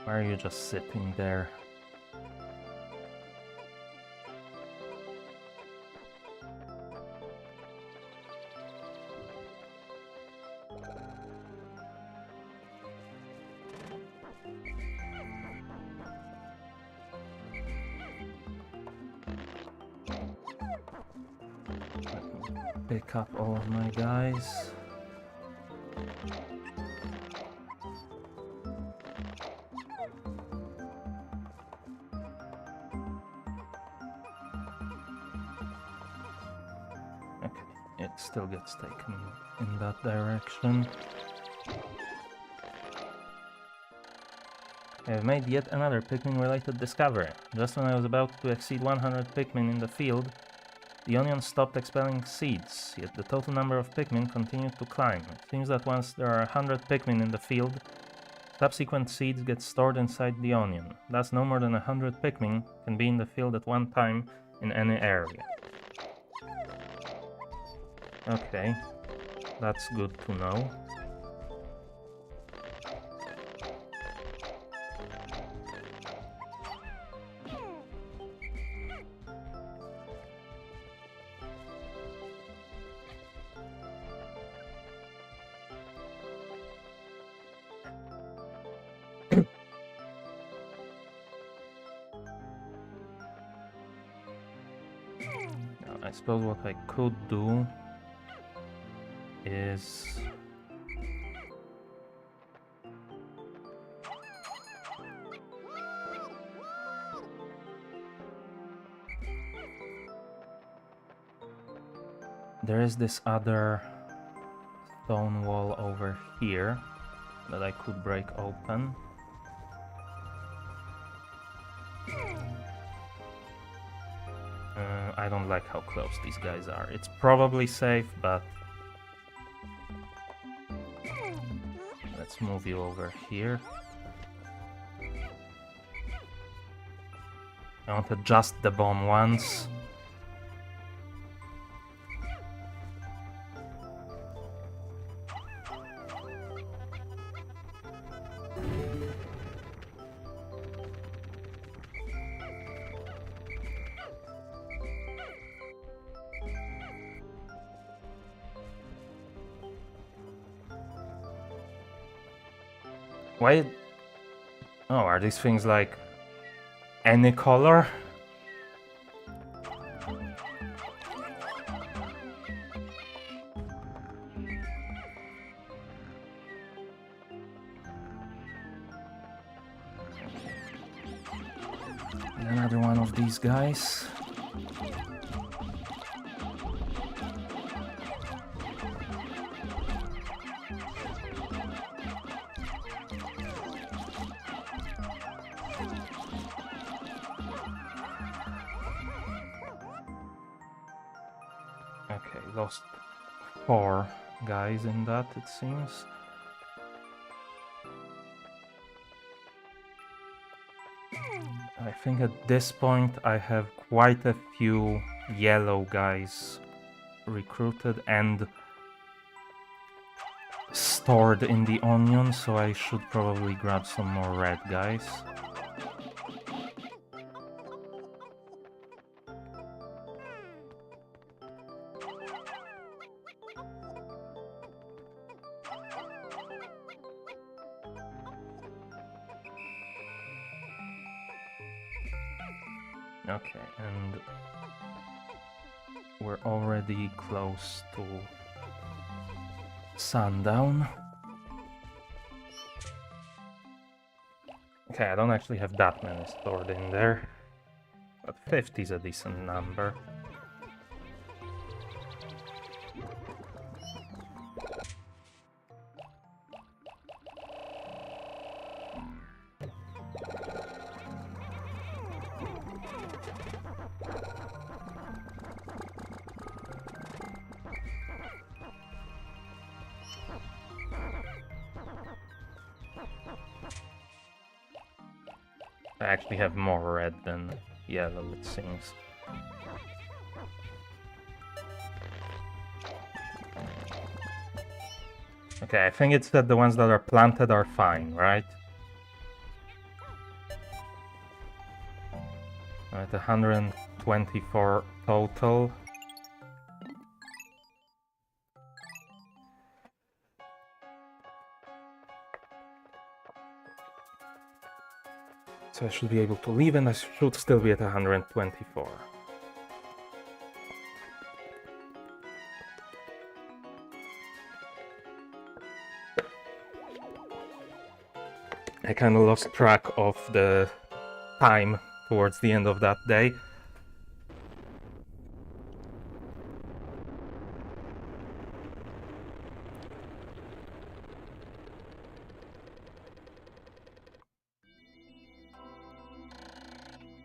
Why are you just sitting there? Pick up all of my guys. Okay, it still gets taken in that direction. I have made yet another Pikmin-related discovery. Just when I was about to exceed 100 Pikmin in the field, the onion stopped expelling seeds, yet the total number of Pikmin continued to climb. It seems that once there are 100 Pikmin in the field, subsequent seeds get stored inside the onion. Thus, no more than 100 Pikmin can be in the field at one time in any area. Okay, that's good to know. I suppose what I could do is there is this other stone wall over here that I could break open. I don't like how close these guys are. It's probably safe, but let's move you over here. I want to adjust the bomb once. Why? Oh, are these things like any color? Another one of these guys. Okay, lost 4 guys in that, it seems. I think at this point I have quite a few yellow guys recruited and stored in the onion, so I should probably grab some more red guys. Okay, and we're already close to sundown. Okay, I don't actually have that many stored in there, but 50 is a decent number. I actually have more red than yellow, it seems. Okay, I think it's that the ones that are planted are fine, right? Alright, 124 total. So I should be able to leave, and I should still be at 124. I kind of lost track of the time towards the end of that day.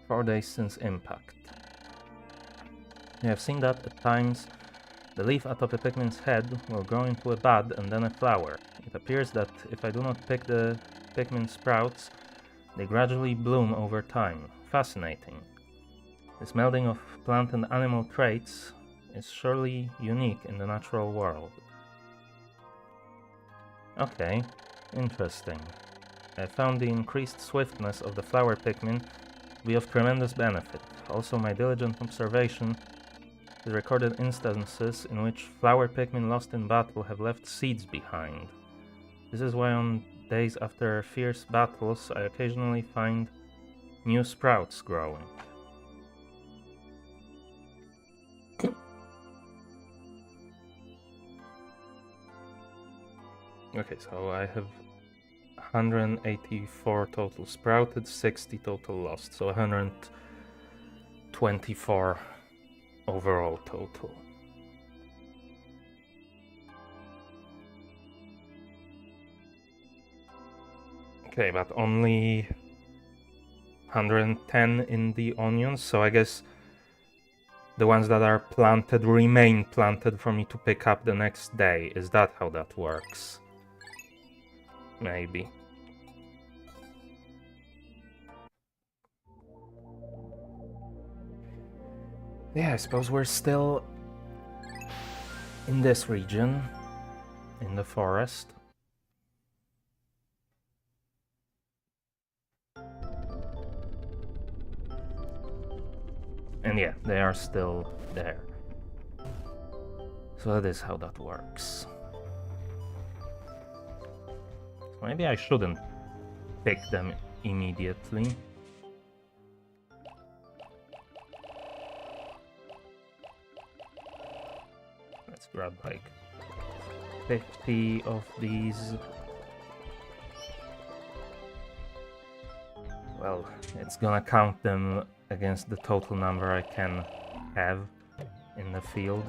Four days since impact. You have seen that at times the leaf atop a Pikmin's head will grow into a bud and then a flower. It appears that if I do not pick the Pikmin sprouts, they gradually bloom over time. Fascinating. This melding of plant and animal traits is surely unique in the natural world. Okay, interesting. I found the increased swiftness of the flower Pikmin be of tremendous benefit. Also, my diligent observation has recorded instances in which flower Pikmin lost in battle have left seeds behind. This is why on days after fierce battles I occasionally find new sprouts growing. Okay, so I have 184 total sprouted, 60 total lost, so 124 overall total. Okay, but only 110 in the onions, so I guess the ones that are planted remain planted for me to pick up the next day. Is that how that works? Maybe. Yeah, I suppose we're still in this region, in the forest. And yeah, they are still there. So that is how that works. So maybe I shouldn't pick them immediately. Let's grab like 50 of these. Well, it's gonna count them against the total number I can have in the field.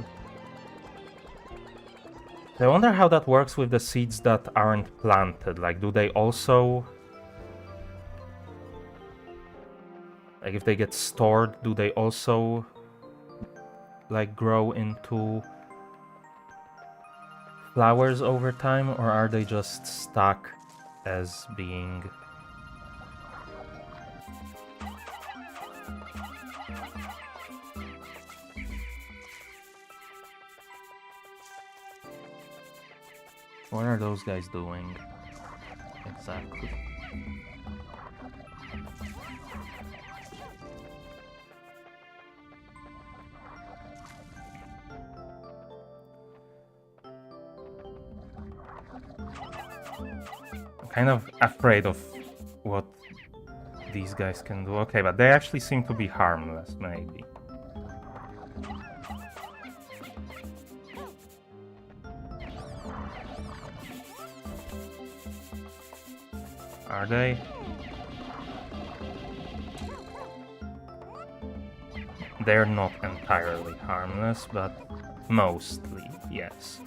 I wonder how that works with the seeds that aren't planted. Like, do they also... Like, if they get stored, do they also, like, grow into flowers over time? Or are they just stuck as being... What are those guys doing? Exactly. I'm kind of afraid of what these guys can do. Okay, but they actually seem to be harmless, maybe. Are they? They're not entirely harmless, but mostly, yes.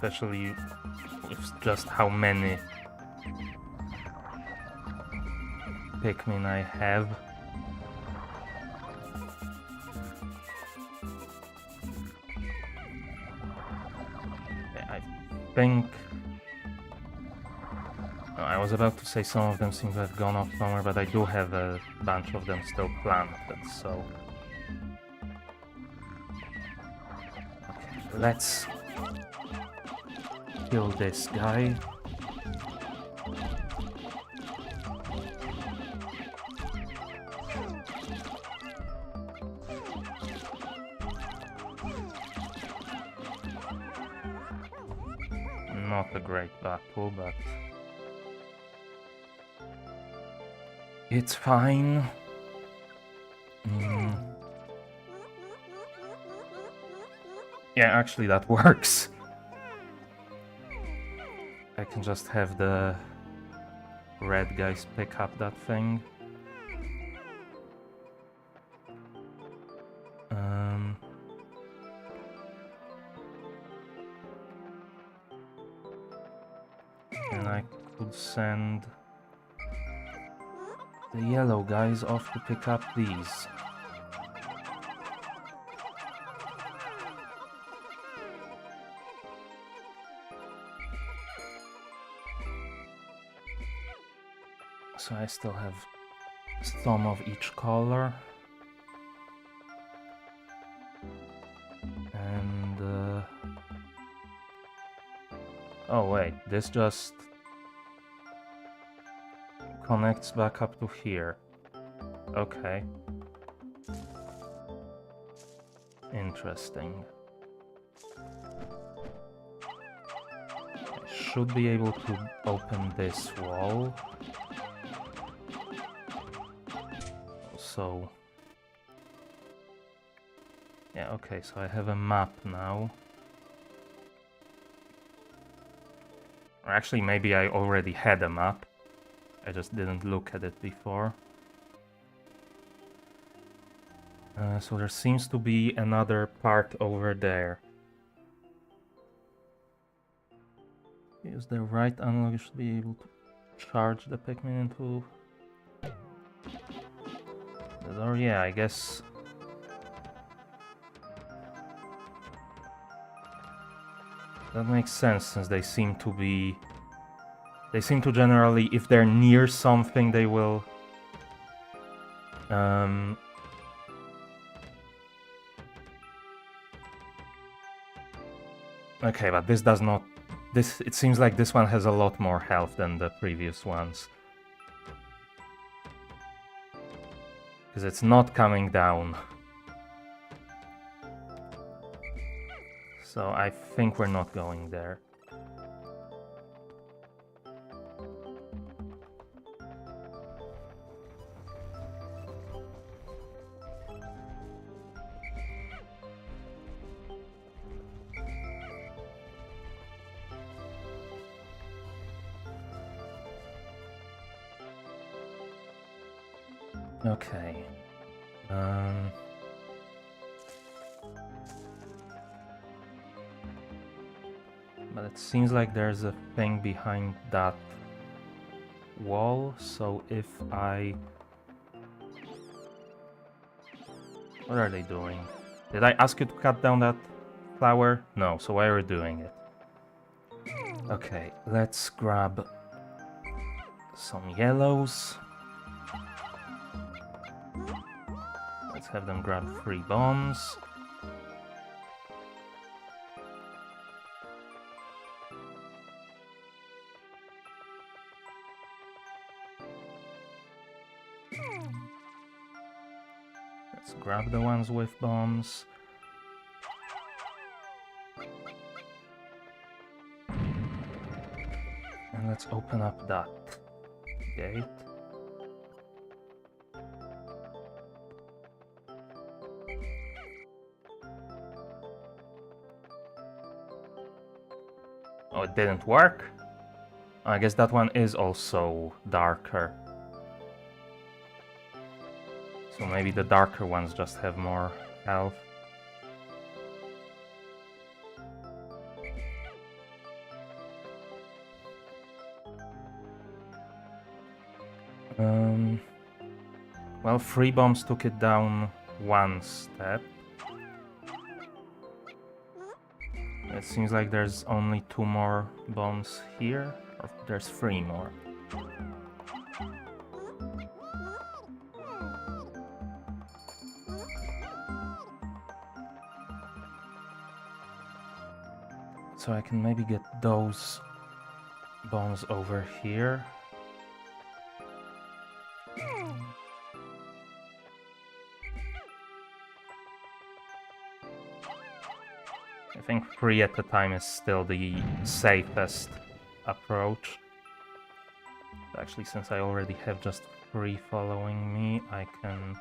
Especially with just how many Pikmin I have. I think... Oh, I was about to say some of them seem to have gone off somewhere, but I do have a bunch of them still planted, so... Okay, let's kill this guy. Not a great battle, but it's fine. Yeah, actually that works. I can just have the red guys pick up that thing. And I could send the yellow guys off to pick up these. So I still have some of each color. And oh wait, this just connects back up to here. Okay. Interesting. I should be able to open this wall. So... yeah, okay, so I have a map now. Or actually, maybe I already had a map. I just didn't look at it before. So there seems to be another part over there. Use the right analog, you should be able to charge the Pikmin into... or yeah, I guess... that makes sense, since they seem to be... they seem to generally, if they're near something, they will... Okay, but this does not... It seems like this one has a lot more health than the previous ones. Because it's not coming down. So I think we're not going there. Okay. But it seems like there's a thing behind that wall, so if I... What are they doing? Did I ask you to cut down that flower? No, so why are we doing it? Okay, let's grab some yellows. Let's have them grab 3 bombs. Let's grab the ones with bombs. And let's open up that gate. Oh, it didn't work? I guess that one is also darker. So maybe the darker ones just have more health. Well, 3 bombs took it down 1 step. It seems like there's only 2 more bombs here, or there's 3 more. So I can maybe get those bombs over here. I think 3 at a time is still the safest approach. Actually, since I already have just 3 following me, I can...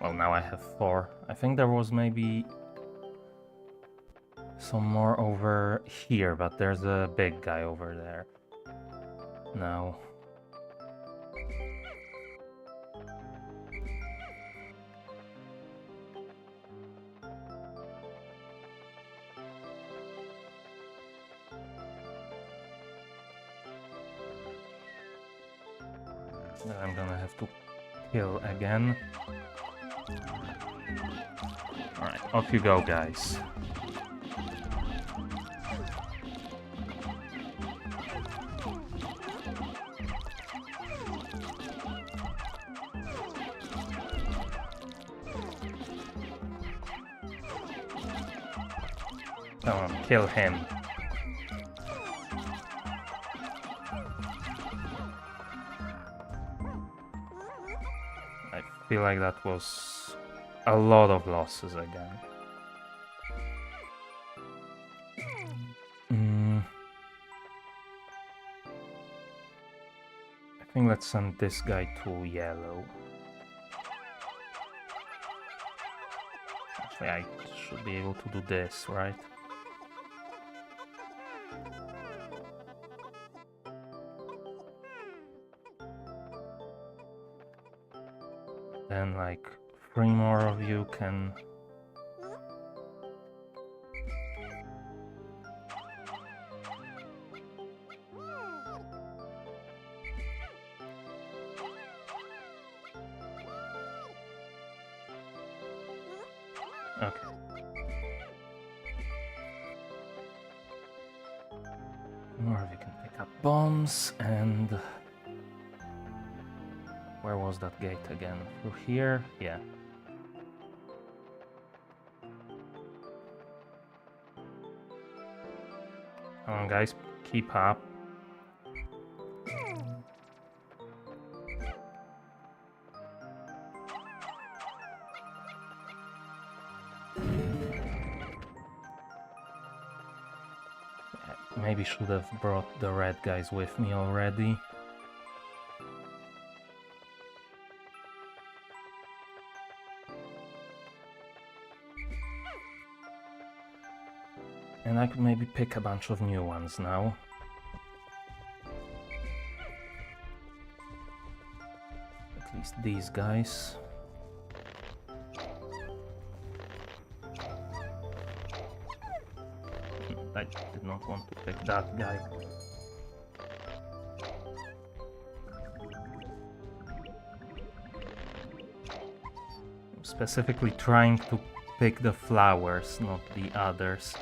Well, now I have 4. I think there was maybe some more over here, but there's a big guy over there. No. Then I'm gonna have to kill again. Alright, off you go, guys. Come on, kill him. I feel like that was a lot of losses again. I think let's send this guy to yellow. Actually, I should be able to do this, right? Then, like, 3 more of you can... Okay. More of you can pick up bombs, and... Where was that gate again? Through here? Yeah. Come on, guys, keep up. Maybe should have brought the red guys with me already. And I could maybe pick a bunch of new ones now. At least these guys. I did not want to pick that guy. I'm specifically trying to pick the flowers, not the others.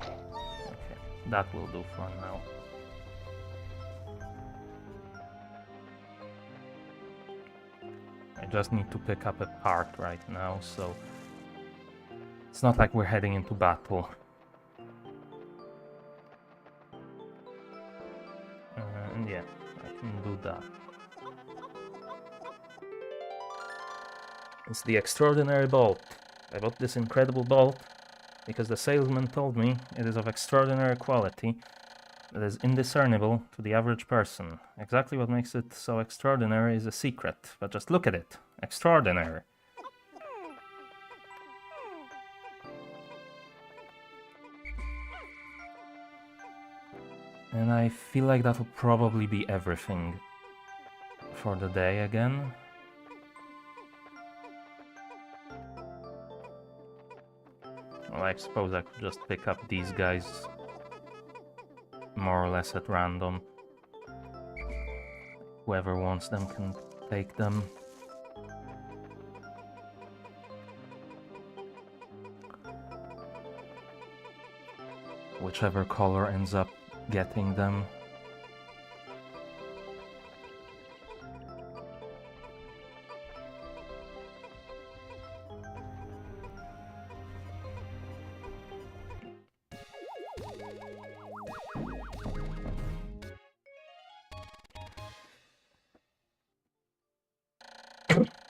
Okay, that will do for now. I just need to pick up a part right now, so it's not like we're heading into battle. And yeah, I can do that. It's the extraordinary bolt. I bought this incredible bolt because the salesman told me it is of extraordinary quality that is indiscernible to the average person. Exactly what makes it so extraordinary is a secret, but just look at it. Extraordinary. And I feel like that will probably be everything for the day again. Well, I suppose I could just pick up these guys more or less at random. Whoever wants them can take them. Whichever color ends up getting them.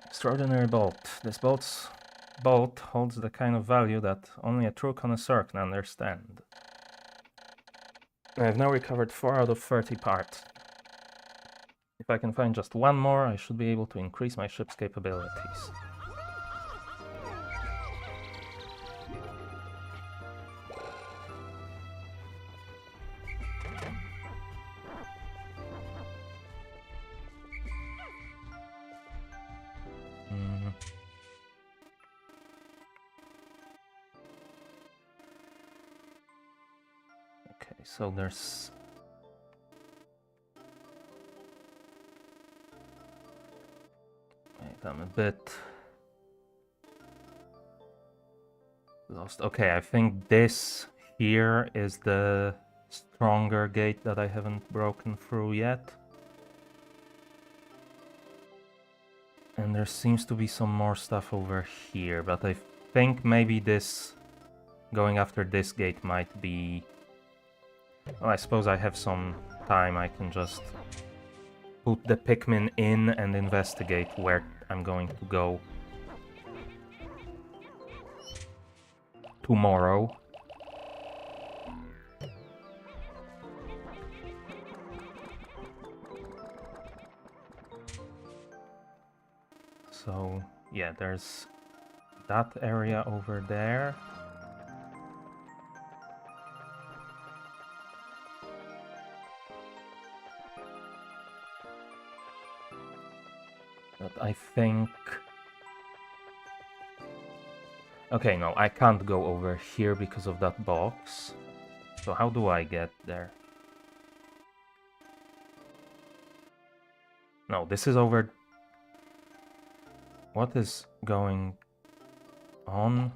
Extraordinary bolt. This bolt holds the kind of value that only a true connoisseur can understand. I have now recovered 4 out of 30 parts. If I can find just one more, I should be able to increase my ship's capabilities. Okay, so there's... Wait, I'm a bit lost. Okay, I think this here is the stronger gate that I haven't broken through yet. And there seems to be some more stuff over here, but I think maybe this... Going after this gate might be... Well, I suppose I have some time. I can just put the Pikmin in and investigate where I'm going to go tomorrow. So, yeah, there's that area over there. But I think... Okay, no, I can't go over here because of that box. So how do I get there? No, this is over... What is going on?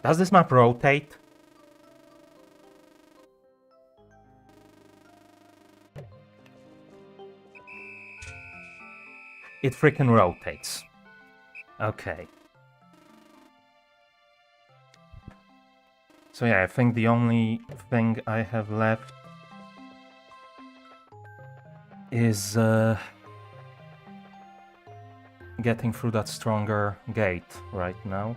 Does this map rotate? It freaking rotates. Okay. So yeah, I think the only thing I have left is getting through that stronger gate right now.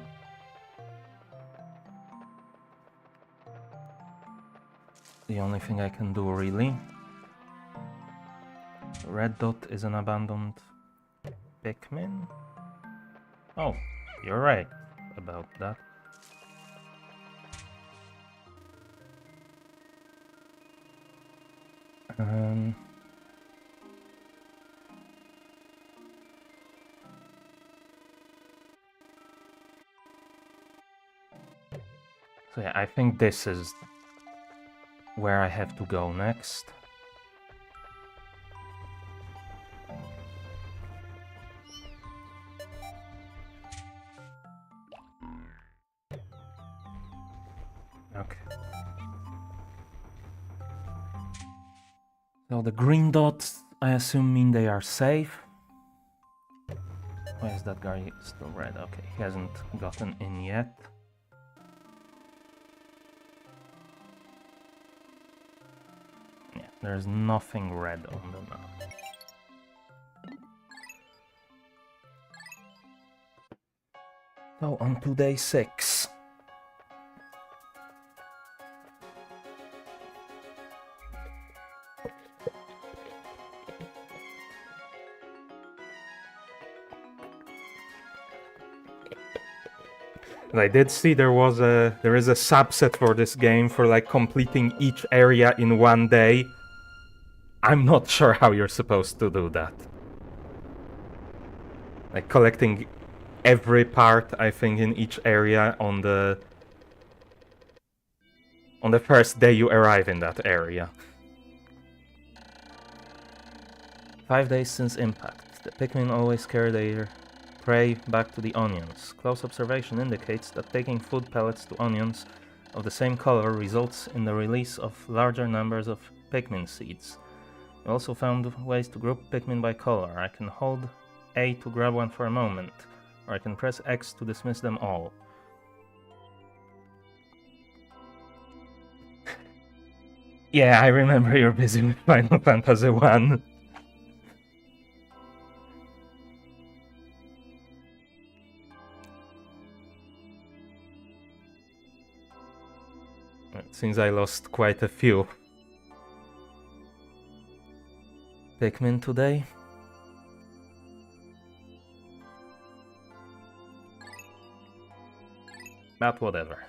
The only thing I can do, really. Red dot is an abandoned Pikmin? Oh, you're right about that. So yeah, I think this is where I have to go next. Okay. So the green dots, I assume, mean they are safe. Why is that guy still red? Okay, he hasn't gotten in yet. Yeah, there's nothing red on the map. So on to day 6. I did see there is a subset for this game for like completing each area in one day. I'm not sure how you're supposed to do that. Like collecting every part, I think, in each area on the first day you arrive in that area. 5 days since impact. The Pikmin always carry their prey back to the onions. Close observation indicates that taking food pellets to onions of the same color results in the release of larger numbers of Pikmin seeds. We also found ways to group Pikmin by color. I can hold A to grab one for a moment, or I can press X to dismiss them all. Yeah, I remember you're busy with Final Fantasy 1. It seems I lost quite a few Pikmin today. But whatever.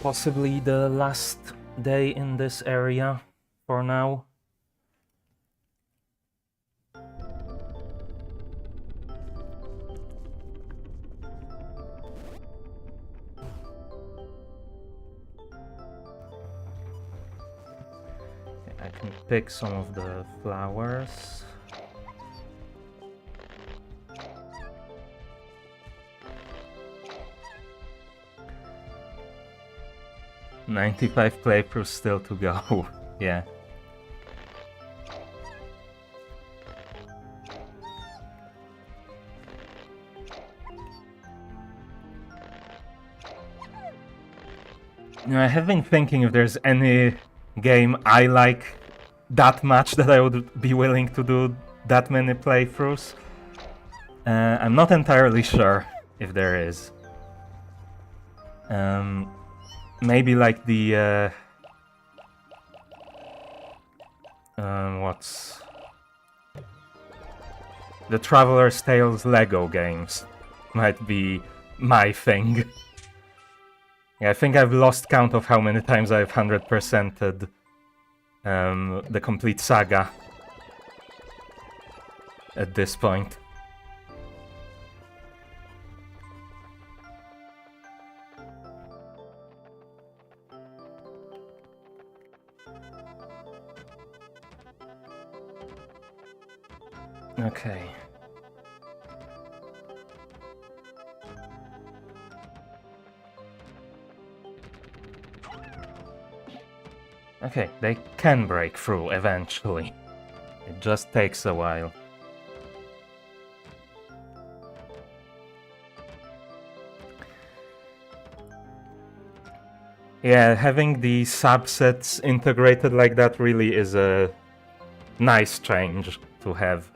Possibly the last day in this area for now. I can pick some of the flowers. "95 playthroughs still to go." Yeah. You know, I have been thinking if there's any game I like that much that I would be willing to do that many playthroughs. I'm not entirely sure if there is. Maybe like the what's the Traveler's Tales Lego games might be my thing. Yeah, I think I've lost count of how many times I've 100%ed the complete saga at this point. Okay. Okay, they can break through eventually. It just takes a while. Yeah, having the subsets integrated like that really is a nice change to have.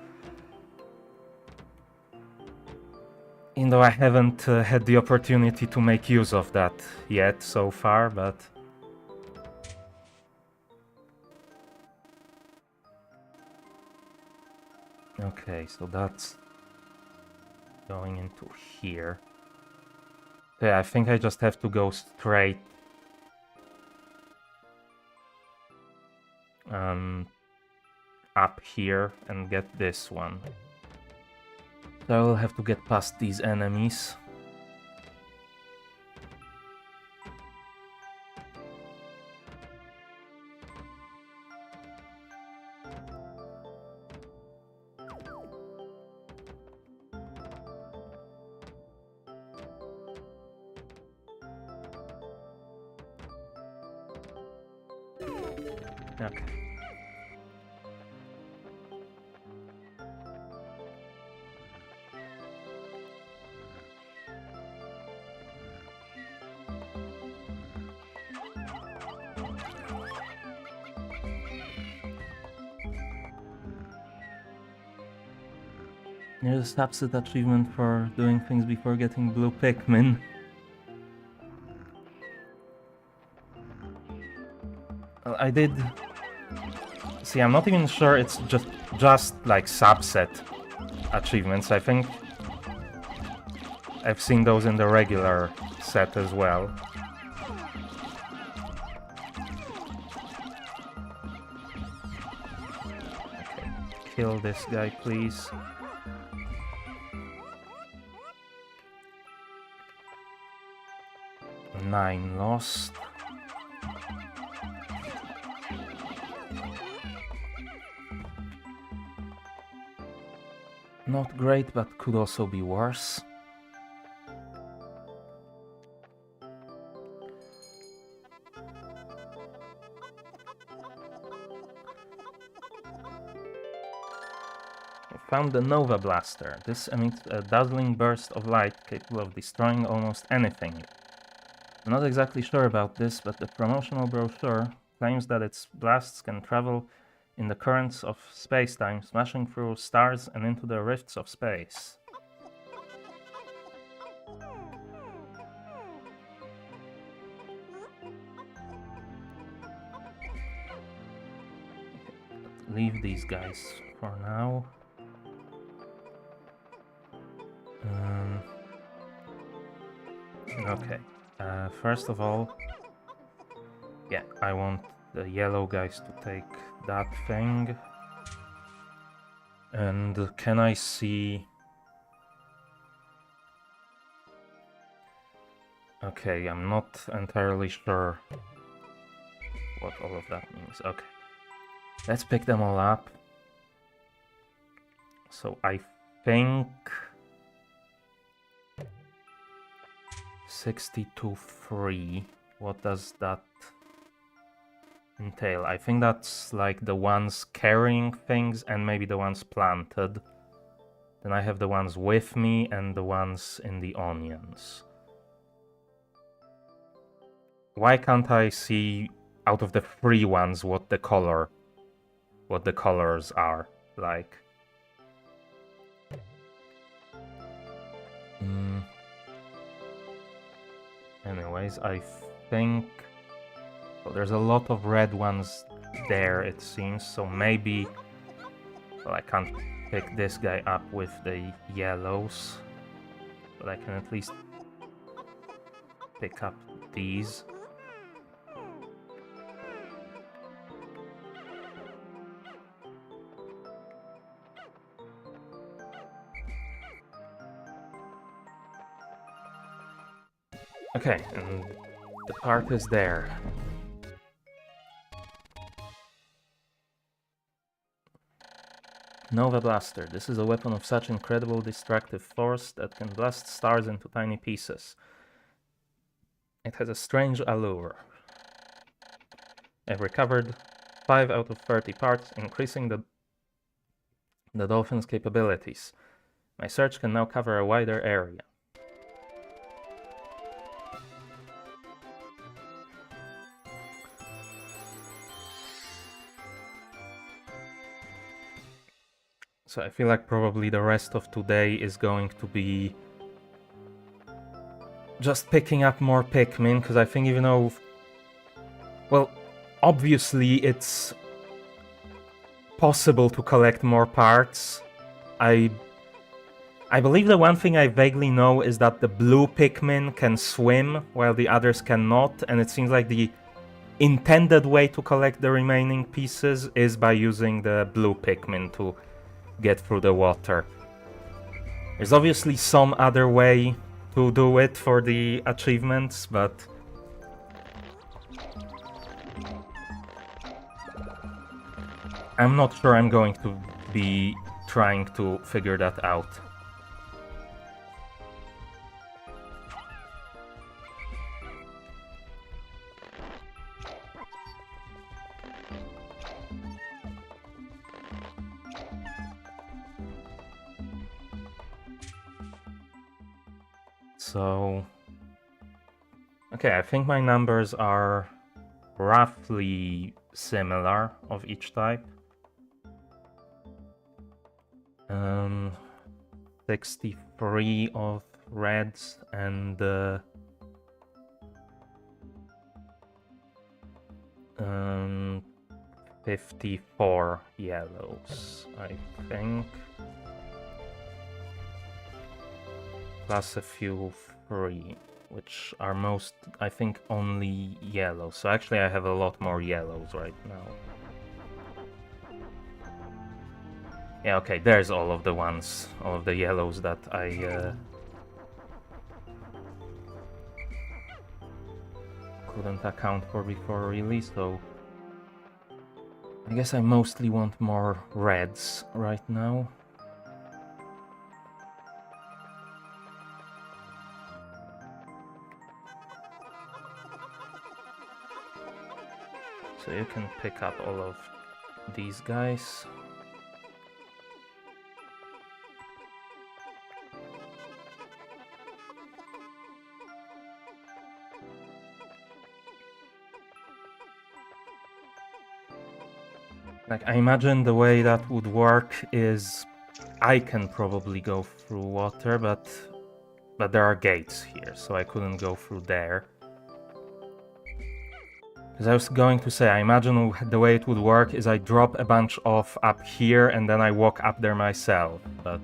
Even though I haven't had the opportunity to make use of that yet so far, but... Okay, so that's going into here. Yeah, I think I just have to go straight up here and get this one. So I will have to get past these enemies. Okay. There's a subset achievement for doing things before getting blue Pikmin. Well, I did... See, I'm not even sure it's just like subset achievements. I think I've seen those in the regular set as well. Okay, kill this guy, please. Nine lost. Not great, but could also be worse. Found the Nova Blaster. This emits a dazzling burst of light capable of destroying almost anything. I'm not exactly sure about this, but the promotional brochure claims that its blasts can travel in the currents of space-time, smashing through stars and into the rifts of space. Leave these guys for now. Okay. First of all, yeah, I want the yellow guys to take that thing. And can I see... Okay, I'm not entirely sure what all of that means. Okay. Let's pick them all up. So I think... 62-3. What does that entail? I think that's like the ones carrying things and maybe the ones planted. Then I have the ones with me and the ones in the onions. Why can't I see out of the three ones what the colors are like? Anyways, I think... Well, there's a lot of red ones there, it seems, so maybe... Well, I can't pick this guy up with the yellows, but I can at least pick up these. Okay, and the part is there. Nova Blaster. This is a weapon of such incredible destructive force that can blast stars into tiny pieces. It has a strange allure. I've recovered 5 out of 30 parts, increasing the dolphin's capabilities. My search can now cover a wider area. So I feel like probably the rest of today is going to be just picking up more Pikmin, because I think even though... Well, obviously it's possible to collect more parts. I believe the one thing I vaguely know is that the blue Pikmin can swim while the others cannot, and it seems like the intended way to collect the remaining pieces is by using the blue Pikmin to get through the water. There's obviously some other way to do it for the achievements, but I'm not sure I'm going to be trying to figure that out. So, okay, I think my numbers are roughly similar of each type. 63 of reds and 54 yellows, I think. Plus a few free, which are most, I think, only yellow. So actually I have a lot more yellows right now. Yeah, okay, there's all of the ones, all of the yellows that I couldn't account for before really, so I guess I mostly want more reds right now. So you can pick up all of these guys. Like, I imagine the way that would work is I can probably go through water, but there are gates here, so I couldn't go through there. Because I was going to say, I imagine the way it would work is I drop a bunch off up here and then I walk up there myself, but...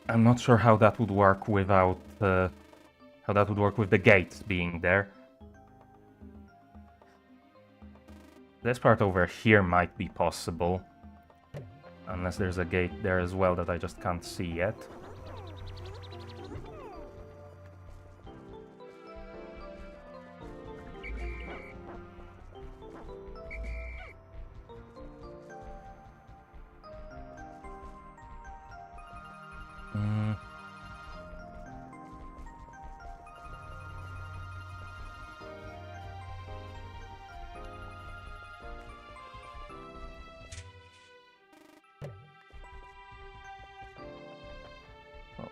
I'm not sure how that would work without... how that would work with the gates being there. This part over here might be possible. Unless there's a gate there as well that I just can't see yet.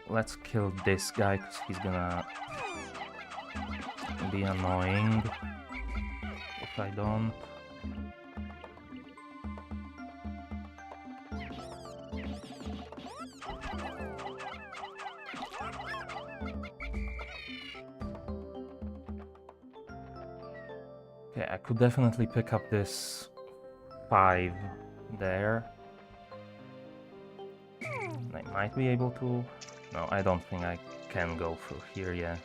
Let's kill this guy, because he's gonna be annoying if I don't. Okay, I could definitely pick up this 5 there. And I might be able to... No, I don't think I can go through here yet.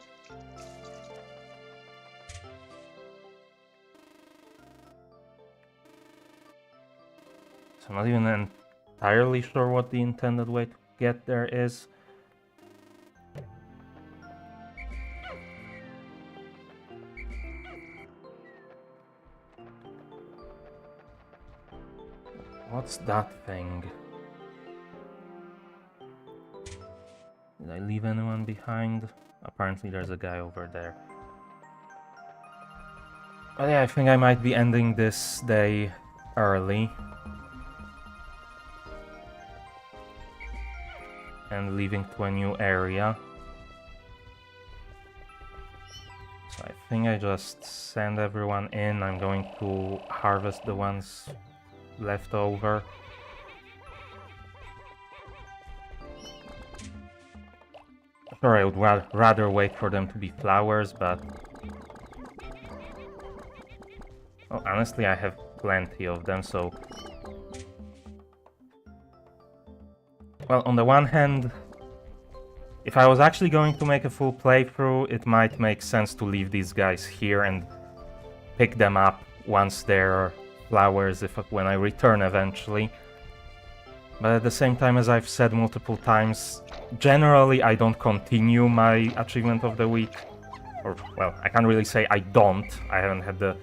So I'm not even entirely sure what the intended way to get there is. What's that thing? I leave anyone behind? Apparently there's a guy over there. But yeah, I think I might be ending this day early. And leaving to a new area. So I think I just send everyone in. I'm going to harvest the ones left over. Sure, I would rather wait for them to be flowers, but... well, honestly, I have plenty of them, so... well, on the one hand, if I was actually going to make a full playthrough, it might make sense to leave these guys here and pick them up once they're flowers when I return eventually. But at the same time, as I've said multiple times, generally I don't continue my achievement of the week. Or, well, I can't really say I don't. I haven't had the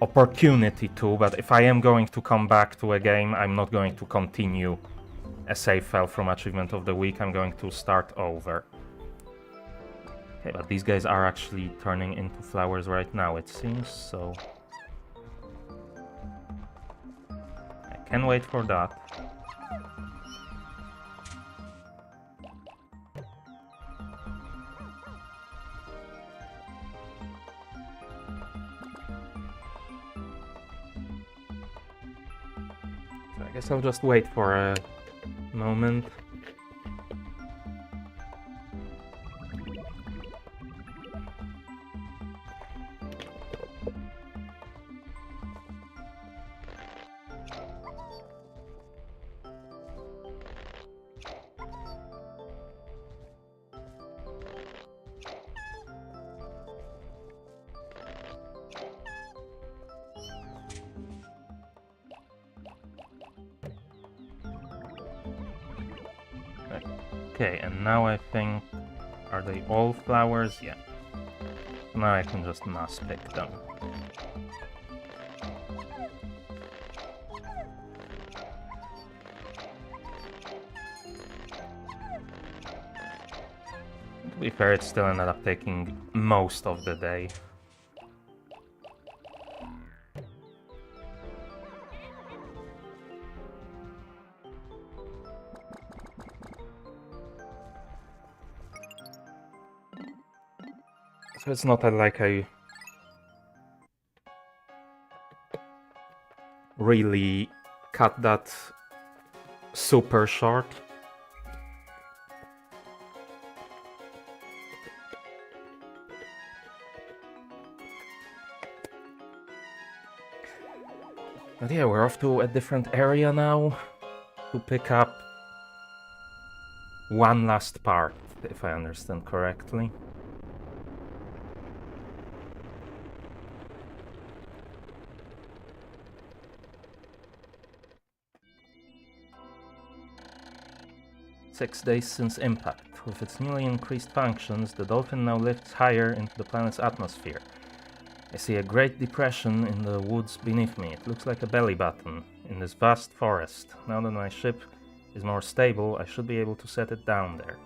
opportunity to, but if I am going to come back to a game, I'm not going to continue a save file from achievement of the week. I'm going to start over. Okay, but these guys are actually turning into flowers right now, it seems, so... I can wait for that. So I guess I'll just wait for a moment. Okay, and now I think... are they all flowers? Yeah. Now I can just mass pick them. To be fair, it still ended up taking most of the day. So it's not like I really cut that super short. But yeah, we're off to a different area now to pick up one last part, if I understand correctly. "6 days since impact. With its newly increased functions, the dolphin now lifts higher into the planet's atmosphere. I see a great depression in the woods beneath me. It looks like a belly button in this vast forest. Now that my ship is more stable, I should be able to set it down there."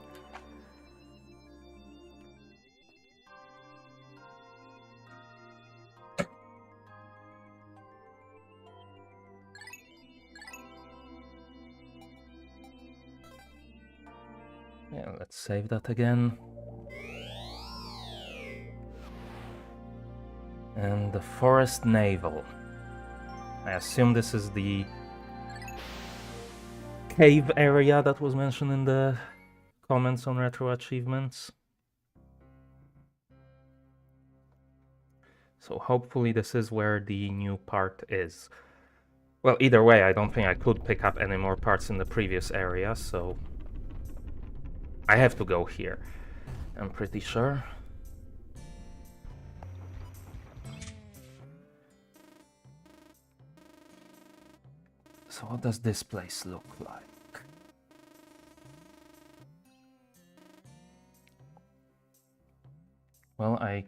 Yeah, let's save that again. And the Forest Navel. I assume this is the cave area that was mentioned in the comments on RetroAchievements. So hopefully this is where the new part is. Well, either way, I don't think I could pick up any more parts in the previous area, so I have to go here, I'm pretty sure. So what does this place look like? Well, I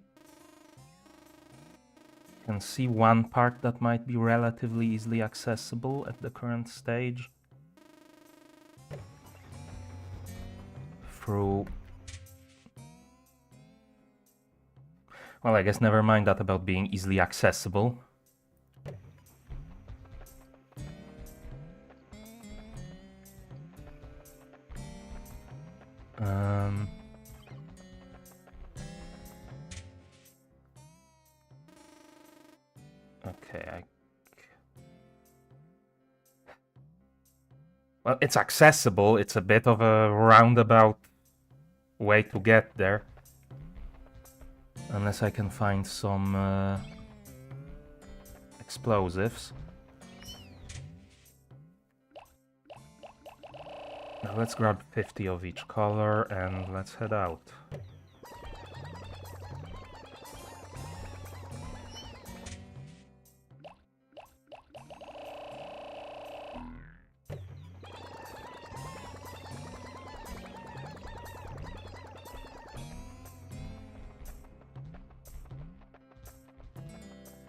can see one part that might be relatively easily accessible at the current stage. through... Well, I guess never mind that about being easily accessible. Okay, well, it's accessible. It's a bit of a roundabout way to get there. Unless I can find some explosives. Now let's grab 50 of each color and let's head out.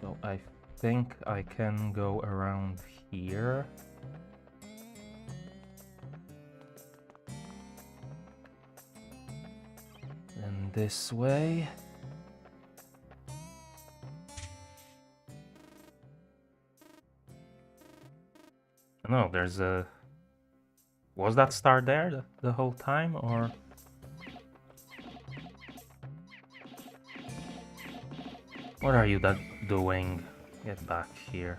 So I think I can go around here. And this way. No, there's a... Was that star there the whole time, or...? What are you doing? Get back here.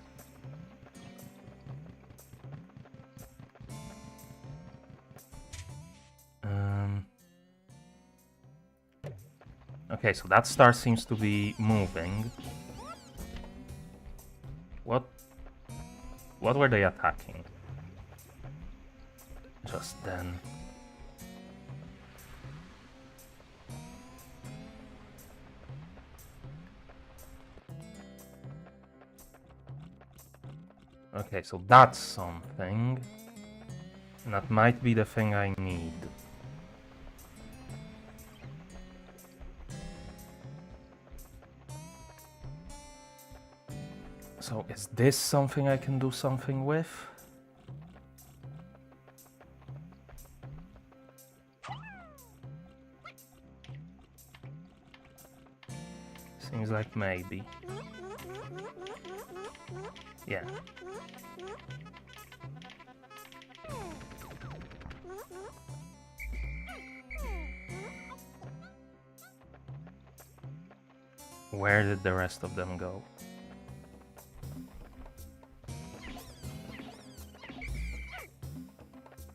Okay, so that star seems to be moving. What were they attacking? Just then. Okay, so that's something. And that might be the thing I need. So is this something I can do something with? Seems like maybe. Yeah. Where did the rest of them go?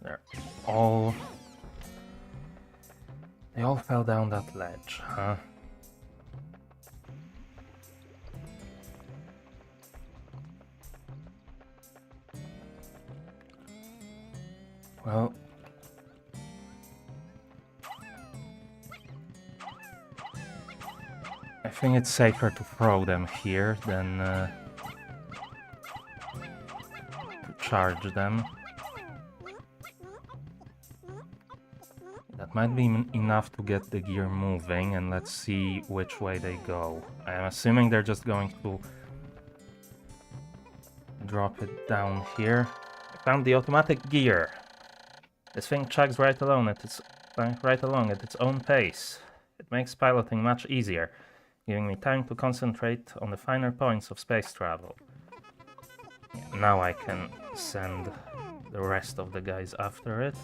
They're all... They all fell down that ledge, huh? Well... I think it's safer to throw them here than to charge them. That might be enough to get the gear moving, and let's see which way they go. I am assuming they're just going to drop it down here. I found the automatic gear. This thing chugs right along at its own pace. It makes piloting much easier, giving me time to concentrate on the finer points of space travel. Yeah, now I can send the rest of the guys after it.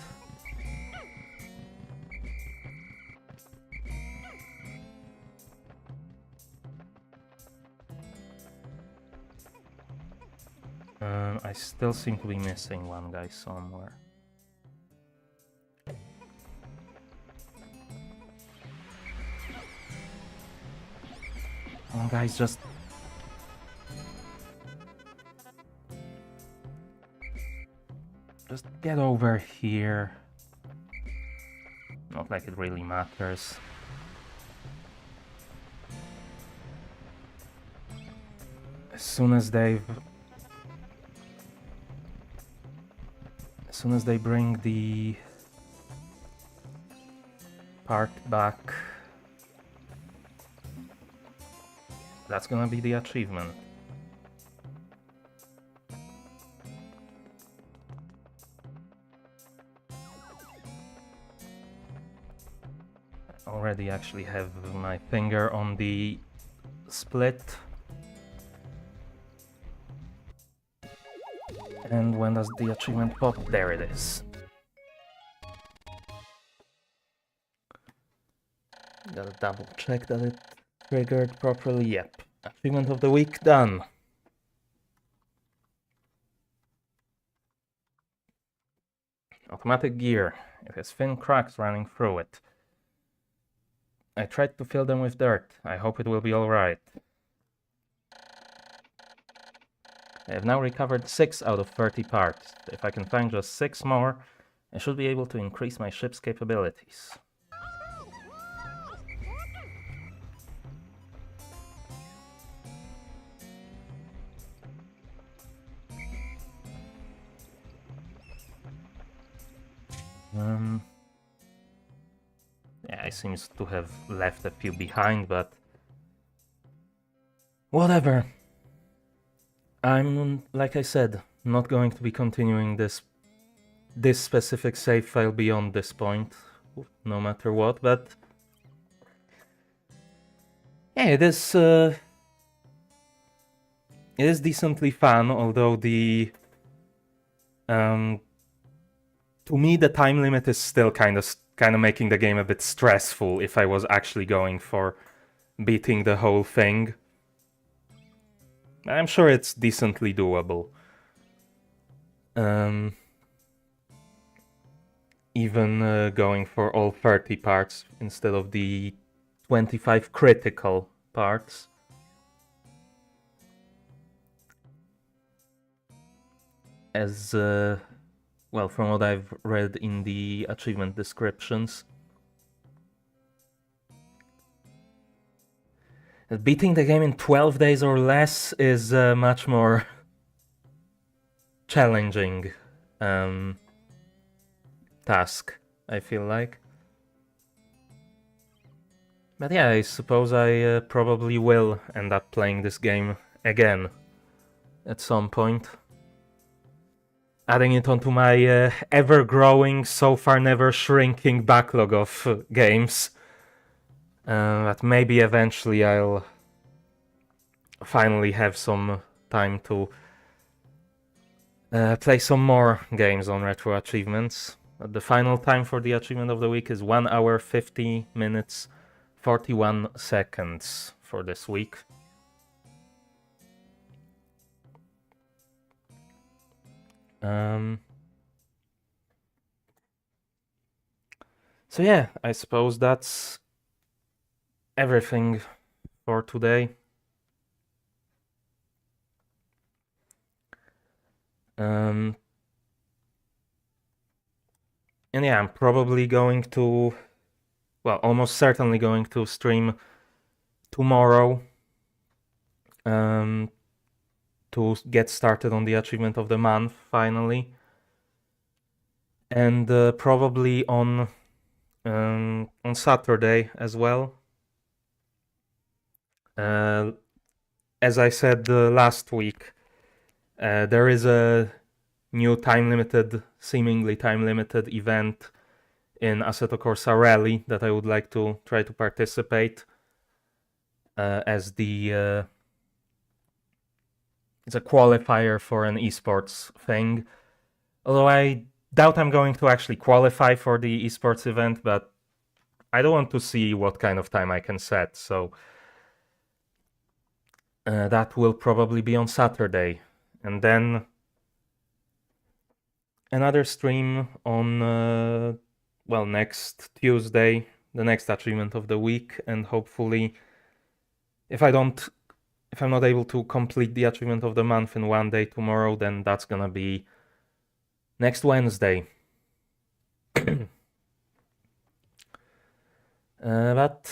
I still seem to be missing one guy somewhere. Come on, guys, just... Just get over here. Not like it really matters. As soon as they bring the part back, that's gonna be the achievement. already actually have my finger on the split. And when does the achievement pop? There it is. Gotta double check that it triggered properly. Yep. Achievement of the week done. Automatic gear. It has thin cracks running through it. I tried to fill them with dirt. I hope it will be alright. I have now recovered 6 out of 30 parts. If I can find just 6 more, I should be able to increase my ship's capabilities. Yeah, I seems to have left a few behind, but whatever. I'm, like I said, not going to be continuing this specific save file beyond this point, no matter what, but yeah, it is decently fun, although the to me the time limit is still kind of making the game a bit stressful if I was actually going for beating the whole thing. I'm sure it's decently doable. Even going for all 30 parts instead of the 25 critical parts. As well, from what I've read in the achievement descriptions, beating the game in 12 days or less is a much more challenging task, I feel like. But yeah, I suppose I probably will end up playing this game again at some point. Adding it onto my ever-growing, so far never shrinking backlog of games. But maybe eventually I'll finally have some time to play some more games on Retro Achievements. The final time for the achievement of the week is 1 hour 50 minutes 41 seconds for this week. So yeah, I suppose that's everything for today. And yeah, I'm probably going to, well, almost certainly going to stream tomorrow to get started on the achievement of the month finally, and probably on Saturday as well. As I said last week, there is a new seemingly time-limited event in Assetto Corsa Rally that I would like to try to participate as the it's a qualifier for an esports thing. Although I doubt I'm going to actually qualify for the esports event, but I don't want to see what kind of time I can set, so that will probably be on Saturday. And then another stream on, well, next Tuesday, the next achievement of the week, and hopefully, if I'm not able to complete the achievement of the month in one day tomorrow, then that's gonna be next Wednesday. But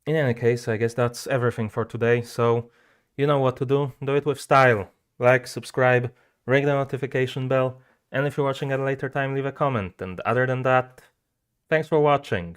in any case, I guess that's everything for today, so you know what to do. Do it with style. Like, subscribe, ring the notification bell, and if you're watching at a later time, leave a comment. And other than that, thanks for watching.